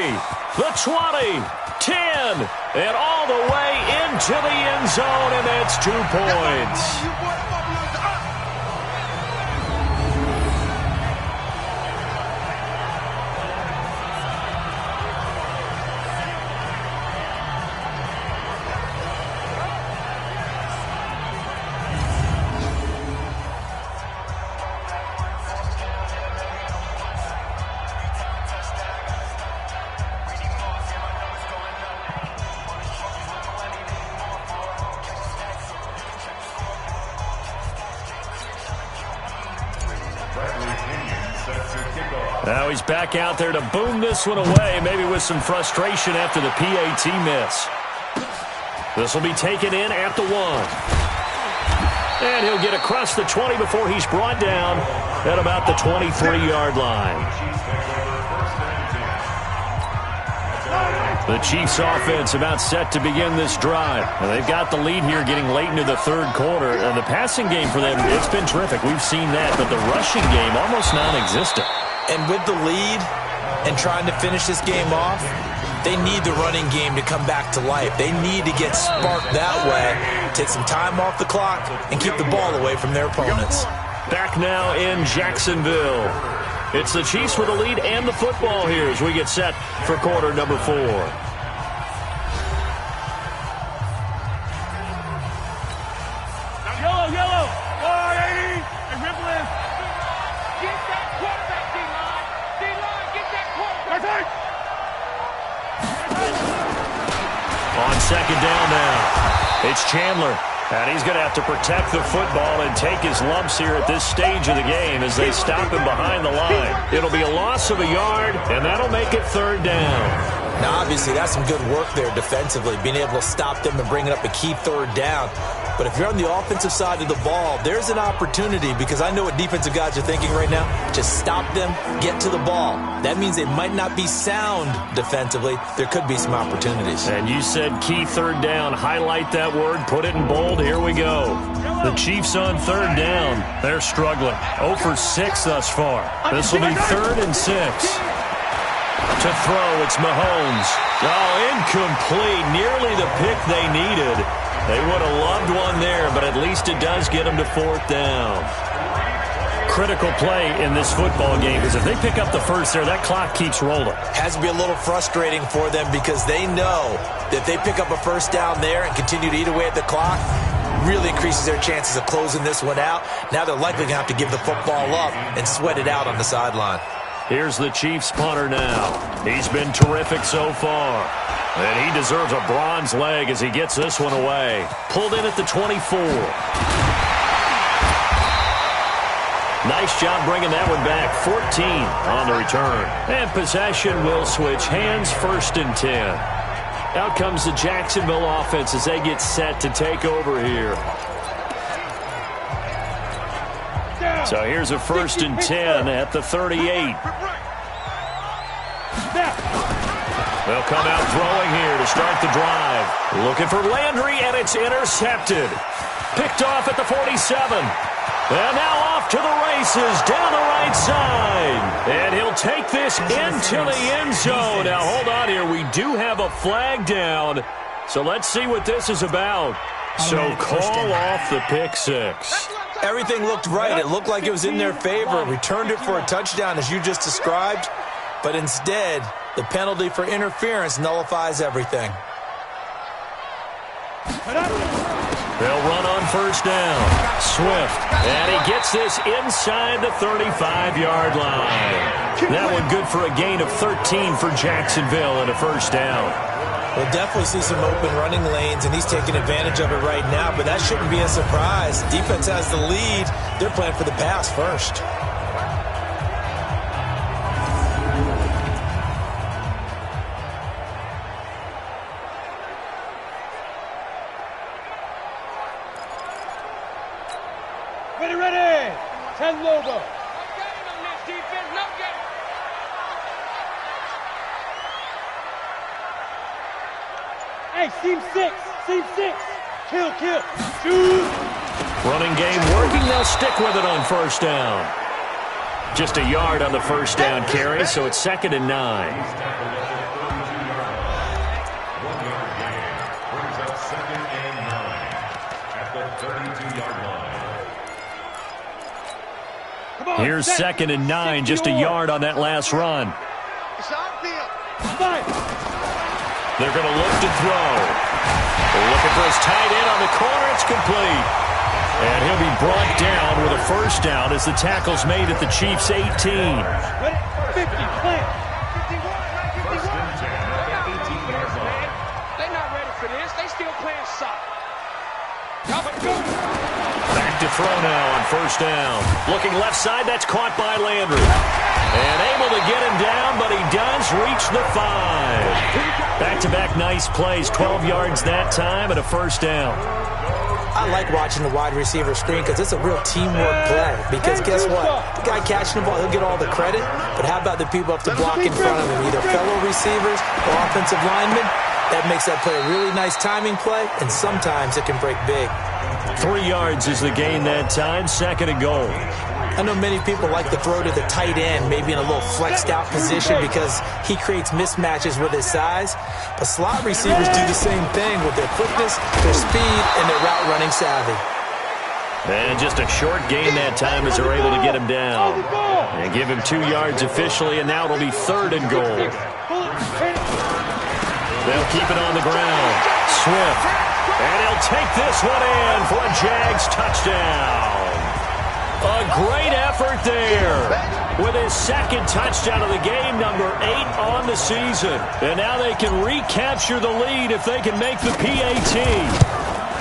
the 20, 10, and all the way into the end zone, and that's 2 points. Now he's back out there to boom this one away, maybe with some frustration after the PAT miss. This will be taken in at the 1. And he'll get across the 20 before he's brought down at about the 23-yard line. The Chiefs offense about set to begin this drive. And they've got the lead here getting late into the third quarter. And the passing game for them, it's been terrific. We've seen that, but the rushing game almost non-existent. And with the lead and trying to finish this game off, they need the running game to come back to life. They need to get sparked that way, take some time off the clock, and keep the ball away from their opponents. Back now in Jacksonville. It's the Chiefs with the lead and the football here as we get set for quarter number 4. Yellow. 480. And ripple in. Get that quarterback, D-line. D-line, get that quarterback. On second down now, it's Chandler. And he's going to have to protect the football and take his lumps here at this stage of the game as they stop him behind the line. It'll be a loss of a yard, and that'll make it third down. Now, obviously, that's some good work there defensively, being able to stop them and bring it up a key third down. But if you're on the offensive side of the ball, there's an opportunity, because I know what defensive guys are thinking right now. Just stop them, get to the ball. That means they might not be sound defensively. There could be some opportunities. And you said key third down. Highlight that word, put it in bold. Here we go. The Chiefs on third down. They're struggling. 0 for 6 thus far. This will be 3rd and 6. To throw, it's Mahomes. Oh, incomplete. Nearly the pick they needed. They would have loved one there, but at least it does get them to 4th down. critical play in this football game, because if they pick up the first there, that clock keeps rolling. Has to be a little frustrating for them because they know that if they pick up a first down there and continue to eat away at the clock, really increases their chances of closing this one out. Now they're likely going to have to give the football up and sweat it out on the sideline. Here's the Chiefs punter now. He's been terrific so far. And he deserves a bronze leg as he gets this one away. Pulled in at the 24. Nice job bringing that one back. 14 on the return. And possession will switch hands, 1st and 10. Out comes the Jacksonville offense as they get set to take over here. So here's a 1st and 10 at the 38. They'll come out throwing here to start the drive. Looking for Landry, and it's intercepted. Picked off at the 47. And now off to the races down the right side. And he'll take this into the end zone. Now, hold on here. We do have a flag down. So let's see what this is about. So call off the pick 6. Everything looked right. It looked like it was in their favor. Returned it for a touchdown, as you just described. But instead, the penalty for interference nullifies everything. They'll run on 1st down. Swift. And he gets this inside the 35-yard line. That one good for a gain of 13 for Jacksonville and a 1st down. We'll definitely see some open running lanes, and he's taking advantage of it right now, but that shouldn't be a surprise. Defense has the lead. They're playing for the pass first. Ready. 10 Lobo. No game on this defense. No game. Hey, seam 6. Kill. Shoot. Running game working. They'll stick with it on 1st down. Just a yard on the 1st down carry, so it's 2nd and 9. 1-yard gain brings up 2nd and 9 at the 32-yard line. Here's 2nd and 9, just a yard on that last run. They're going to look to throw. They're looking for his tight end on the corner. It's complete. And he'll be brought down with a 1st down as the tackle's made at the Chiefs' 18. 50, plant. 1st and 10 at the 18-yard line. They're not ready for this. They still playing soft. Back to throw now on 1st down. Looking left side, that's caught by Landry. And able to get him down, but he does reach the 5. Back-to-back nice plays, 12 yards that time and a 1st down. I like watching the wide receiver screen because it's a real teamwork play. Because guess what? The guy catching the ball, he'll get all the credit. But how about the people up to block in front of him, either fellow receivers or offensive linemen? That makes that play a really nice timing play, and sometimes it can break big. 3 yards is the gain that time, 2nd and goal. I know many people like to throw to the tight end, maybe in a little flexed out position because he creates mismatches with his size. But slot receivers do the same thing with their quickness, their speed, and their route running savvy. And just a short gain that time as they're able to get him down. And give him 2 yards officially, and now it'll be 3rd and goal. They'll keep it on the ground. Swift. And he'll take this one in for a Jags touchdown. A great effort there with his 2nd touchdown of the game, number 8 on the season. And now they can recapture the lead if they can make the PAT.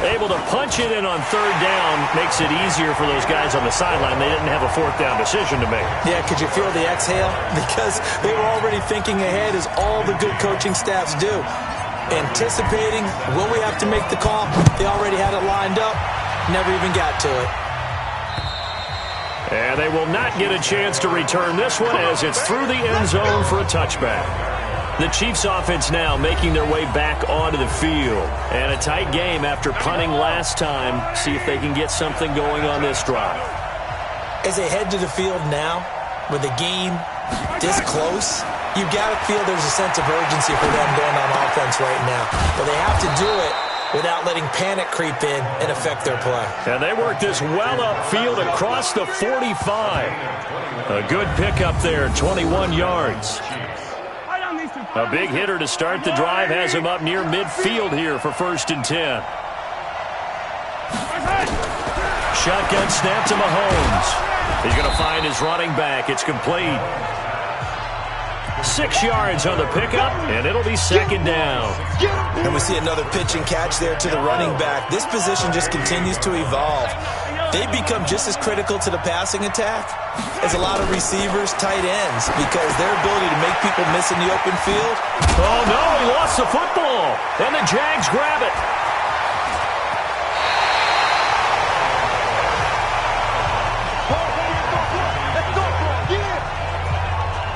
Able to punch it in on 3rd down makes it easier for those guys on the sideline. They didn't have a 4th down decision to make. Yeah, could you feel the exhale? Because they were already thinking ahead, as all the good coaching staffs do. Anticipating, will we have to make the call? They already had it lined up, never even got to it. And they will not get a chance to return this one as it's through the end zone for a touchback. The Chiefs offense now making their way back onto the field. And a tight game after punting last time. See if they can get something going on this drive. As they head to the field now, with the game this close, you've got to feel there's a sense of urgency for them going on offense right now. But they have to do it without letting panic creep in and affect their play. And they work this well upfield across the 45. A good pickup there, 21 yards. A big hitter to start the drive has him up near midfield here for 1st and 10. Shotgun snap to Mahomes. He's going to find his running back. It's complete. 6 yards on the pickup, and it'll be 2nd down. And we see another pitch and catch there to the running back. This position just continues to evolve. They become just as critical to the passing attack as a lot of receivers, tight ends, because their ability to make people miss in the open field. Oh, no, he lost the football, and the Jags grab it.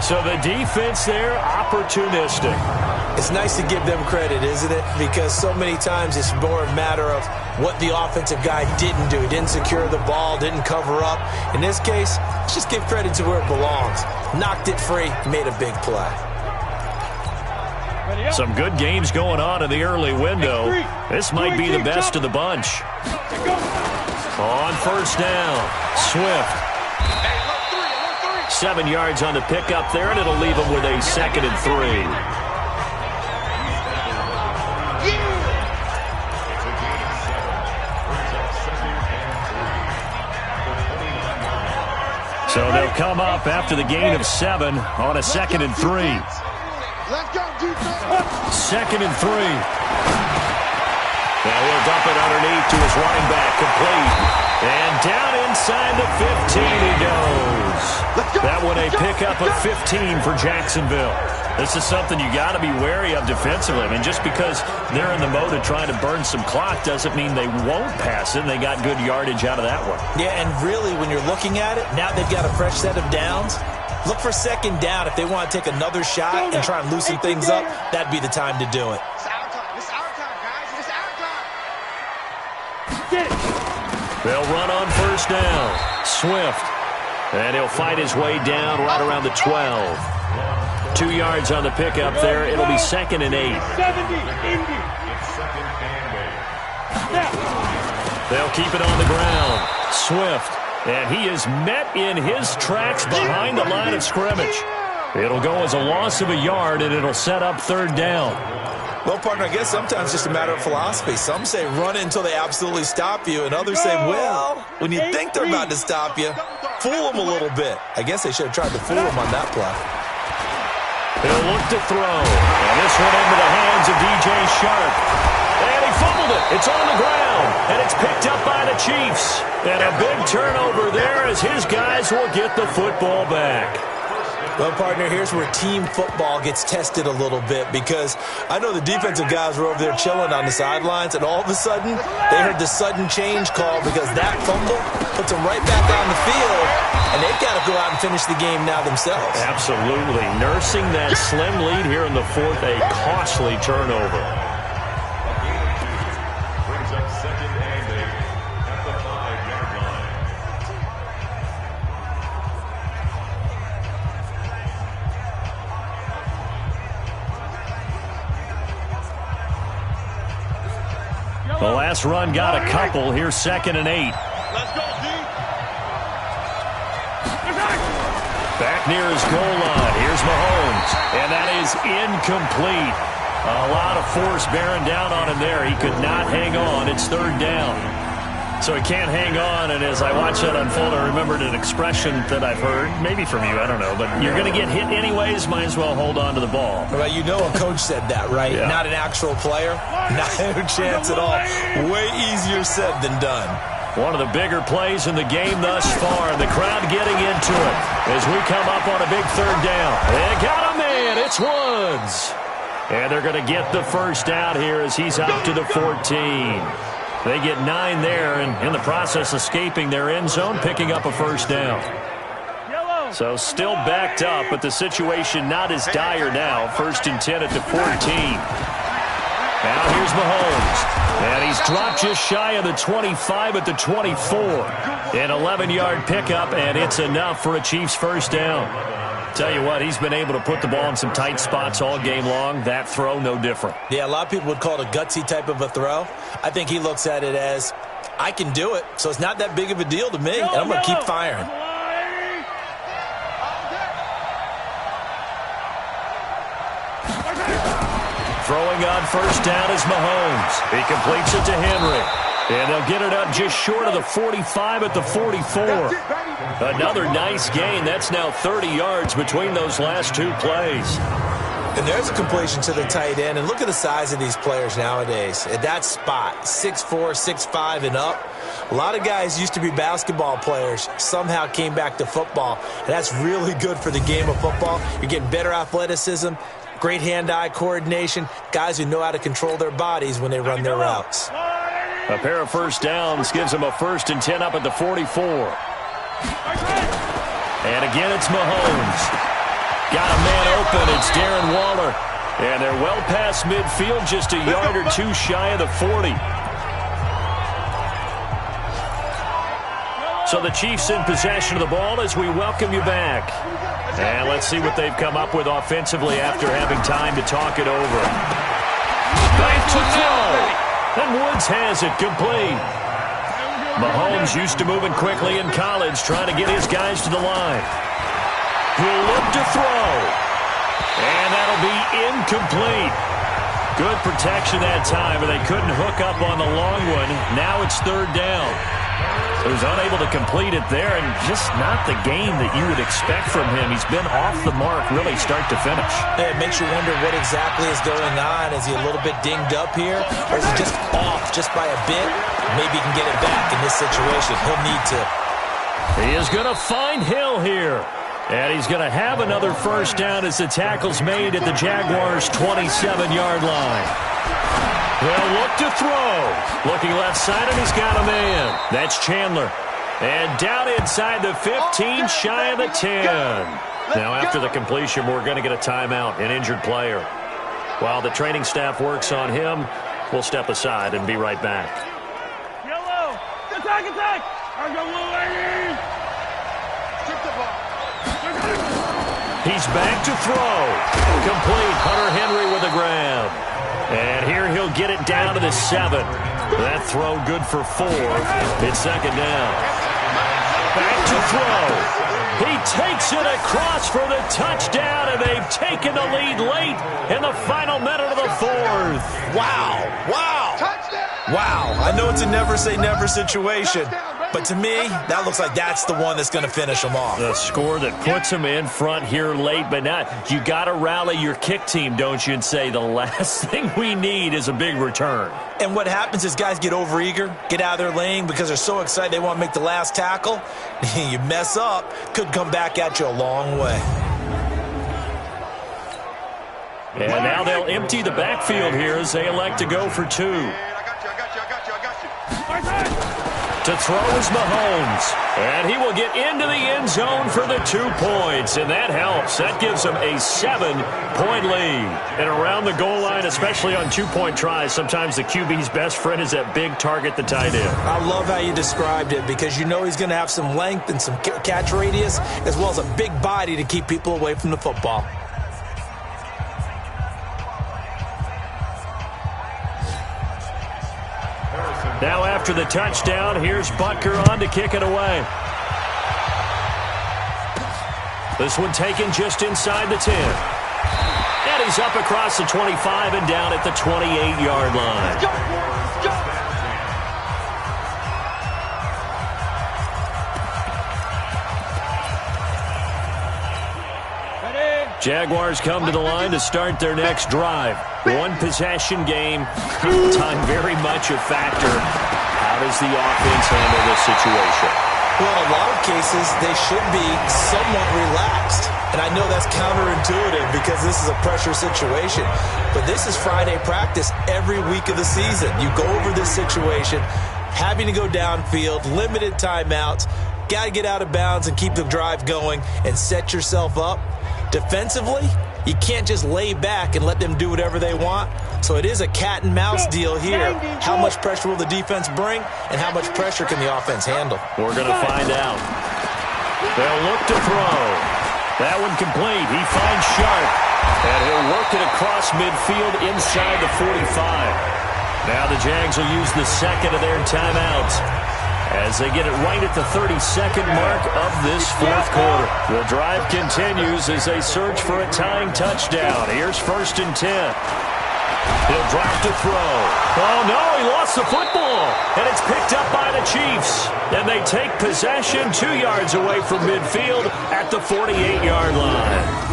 So the defense there, opportunistic. It's nice to give them credit, isn't it? Because so many times it's more a matter of what the offensive guy didn't do. He didn't secure the ball, didn't cover up. In this case, let's just give credit to where it belongs. Knocked it free, made a big play. Some good games going on in the early window. This might be the best of the bunch. On 1st down, Swift. 7 yards on the pickup there, and it'll leave him with a 2nd and 3. So they'll come up after the gain of 7 on a 2nd and 3. 2nd and 3. Now he'll dump it underneath to his running back, complete. And down inside the 15 he goes. That one a pickup of 15 for Jacksonville. This is something you got to be wary of defensively. I mean, just because they're in the mode of trying to burn some clock doesn't mean they won't pass it. They got good yardage out of that one. Yeah, and really, when you're looking at it, now they've got a fresh set of downs. Look for 2nd down. If they want to take another shot and try and loosen things up, that'd be the time to do it. They'll run on 1st down. Swift. And he'll fight his way down right around the 12. 2 yards on the pickup there. It'll be 2nd and 8. They'll keep it on the ground. Swift. And he is met in his tracks behind the line of scrimmage. It'll go as a loss of a yard, and it'll set up 3rd down. Well, partner, I guess sometimes it's just a matter of philosophy. Some say run it until they absolutely stop you, and others say, well, when you think they're about to stop you, fool them a little bit. I guess they should have tried to fool them on that play. He'll look to throw, and this one into the hands of DJ Shark. And he fumbled it. It's on the ground, and it's picked up by the Chiefs. And a big turnover there as his guys will get the football back. Well, partner, here's where team football gets tested a little bit, because I know the defensive guys were over there chilling on the sidelines, and all of a sudden, they heard the sudden change call because that fumble puts them right back on the field, and they've got to go out and finish the game now themselves. Absolutely. Nursing that slim lead here in the 4th, a costly turnover. Brings up 2nd and 8 at the 5-yard line. The last run got a couple. Here's 2nd and 8. Let's go, D. Back near his goal line. Here's Mahomes. And that is incomplete. A lot of force bearing down on him there. He could not hang on. It's 3rd down. So he can't hang on, and as I watch that unfold, I remembered an expression that I've heard, maybe from you, I don't know, but you're going to get hit anyways, might as well hold on to the ball. Well, you know a coach said that, right? Yeah. Not an actual player. Not a chance at all. Way easier said than done. One of the bigger plays in the game thus far, and the crowd getting into it as we come up on a big 3rd down. They got a man. It's Woods. And they're going to get the 1st down here as he's out to the 14. They get 9 there, and in the process escaping their end zone, picking up a 1st down. So still backed up, but the situation not as dire now. 1st and 10 at the 14. Now here's Mahomes. And he's dropped just shy of the 25 at the 24. An 11-yard pickup, and it's enough for a Chiefs 1st down. Tell you what, he's been able to put the ball in some tight spots all game long. That throw, no different. Yeah, a lot of people would call it a gutsy type of a throw. I think he looks at it as, I can do it, so it's not that big of a deal to me, and I'm going to keep firing. Throwing on first down is Mahomes. He completes it to Henry. And they'll get it up just short of the 45 at the 44. Another nice gain. That's now 30 yards between those last two plays. And there's a completion to the tight end. And look at the size of these players nowadays. At that spot, 6'4", 6'5", and up. A lot of guys used to be basketball players, somehow came back to football. And that's really good for the game of football. You're getting better athleticism, great hand-eye coordination, guys who know how to control their bodies when they run their routes. A pair of first downs gives them a 1st and 10 up at the 44. And again, it's Mahomes. Got a man open. It's Darren Waller. And they're well past midfield, just a yard or two shy of the 40. So the Chiefs in possession of the ball as we welcome you back. And let's see what they've come up with offensively after having time to talk it over. Back to throw. And Woods has it complete. Mahomes used to moving quickly in college, trying to get his guys to the line. He'll look to throw. And that'll be incomplete. Good protection that time, but they couldn't hook up on the long one. Now it's 3rd down. He was unable to complete it there, and just not the game that you would expect from him. He's been off the mark really start to finish. It makes you wonder what exactly is going on. Is he a little bit dinged up here, or is he just off just by a bit? Maybe he can get it back in this situation. He'll need to. He is going to find Hill here. And he's going to have another first down as the tackle's made at the Jaguars' 27-yard line. They'll look to throw. Looking left side, and he's got a man. That's Chandler. And down inside the 15, shy of the 10. Now, after the completion, we're going to get a timeout, an injured player. While the training staff works on him, we'll step aside and be right back. Yellow. Attack, attack. I got blue lady. Took the ball. He's back to throw. Complete. Hunter Henry with a grab. And here he'll get it down to the 7. That throw good for 4. It's 2nd down. Back to throw. He takes it across for the touchdown, and they've taken the lead late in the final minute of the 4th. Wow. Wow. Wow. I know it's a never say never situation, but to me, that looks like that's the one that's going to finish them off. The score that puts them in front here late, but not. You got to rally your kick team, don't you, and say the last thing we need is a big return. And what happens is guys get overeager, get out of their lane because they're so excited they want to make the last tackle. You mess up, could come back at you a long way. And now they'll empty the backfield here as they elect to go for 2. To throw is Mahomes. And he will get into the end zone for the 2 points. And that helps. That gives them a 7-point lead. And around the goal line, especially on 2-point tries, sometimes the QB's best friend is that big target, the tight end. I love how you described it because you know he's going to have some length and some catch radius as well as a big body to keep people away from the football. Now after the touchdown, here's Butker on to kick it away. This one taken just inside the 10. And he's up across the 25 and down at the 28-yard line. Jaguars come to the line to start their next drive. One possession game, time very much a factor. How does the offense handle this situation? Well, in a lot of cases, they should be somewhat relaxed. And I know that's counterintuitive because this is a pressure situation. But this is Friday practice every week of the season. You go over this situation, having to go downfield, limited timeouts, got to get out of bounds and keep the drive going and set yourself up. Defensively, you can't just lay back and let them do whatever they want. So it is a cat and mouse deal here. How much pressure will the defense bring, and how much pressure can the offense handle? We're going to find out. They'll look to throw. That one complete. He finds Sharp. And he'll work it across midfield inside the 45. Now the Jags will use the second of their timeouts as they get it right at the 32nd mark of this fourth quarter. The drive continues as they search for a tying touchdown. Here's 1st and 10. He'll drop to throw. Oh, no, he lost the football. And it's picked up by the Chiefs. And they take possession 2 yards away from midfield at the 48-yard line.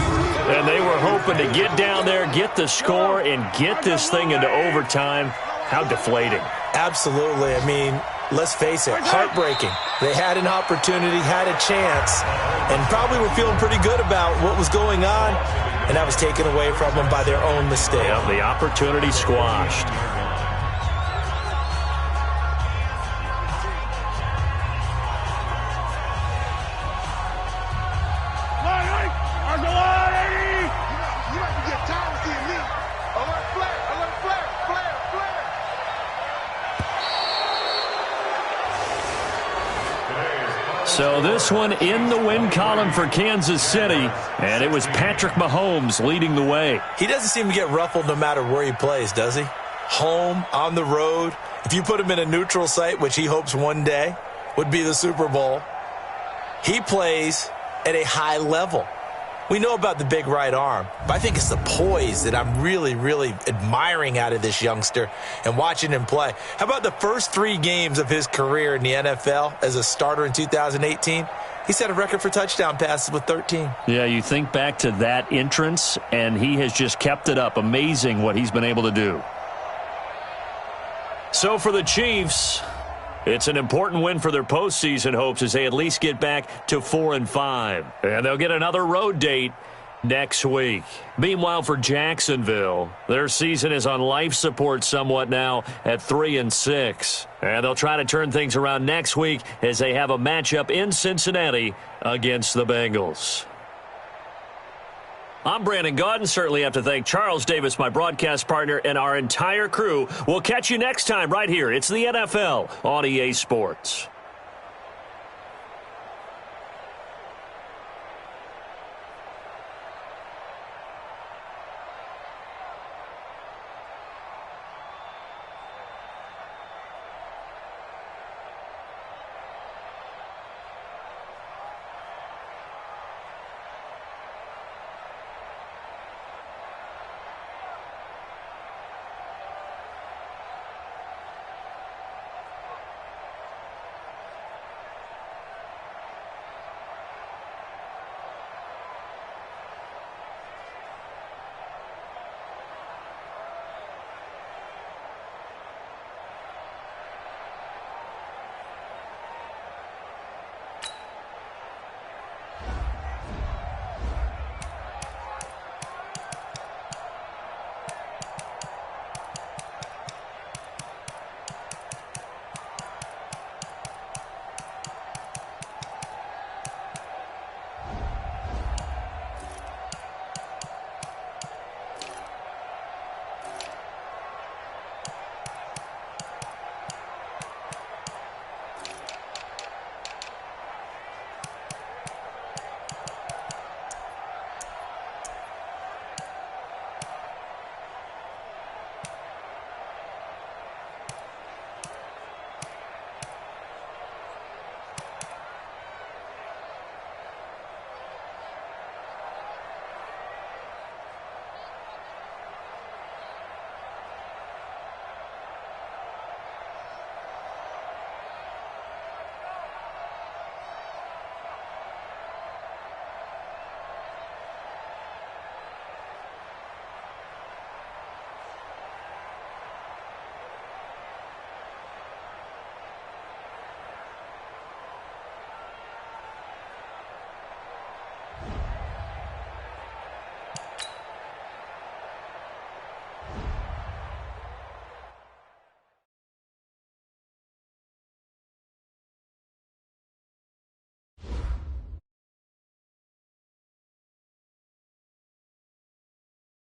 And they were hoping to get down there, get the score, and get this thing into overtime. How deflating. Absolutely. I mean, let's face it, heartbreaking. They had an opportunity, had a chance, and probably were feeling pretty good about what was going on, and that was taken away from them by their own mistake. Yep, the opportunity squashed. So this one in the win column for Kansas City, and it was Patrick Mahomes leading the way. He doesn't seem to get ruffled no matter where he plays, does he? Home, on the road. If you put him in a neutral site, which he hopes one day would be the Super Bowl, he plays at a high level. We know about the big right arm, but I think it's the poise that I'm really, really admiring out of this youngster and watching him play. How about the first 3 games of his career in the NFL as a starter in 2018? He set a record for touchdown passes with 13. Yeah, you think back to that entrance, and he has just kept it up. Amazing what he's been able to do. So for the Chiefs, it's an important win for their postseason hopes as they at least get back to 4-5. And they'll get another road date next week. Meanwhile, for Jacksonville, their season is on life support somewhat now at 3-6. And they'll try to turn things around next week as they have a matchup in Cincinnati against the Bengals. I'm Brandon Gaudin. Certainly have to thank Charles Davis, my broadcast partner, and our entire crew. We'll catch you next time right here. It's the NFL on EA Sports.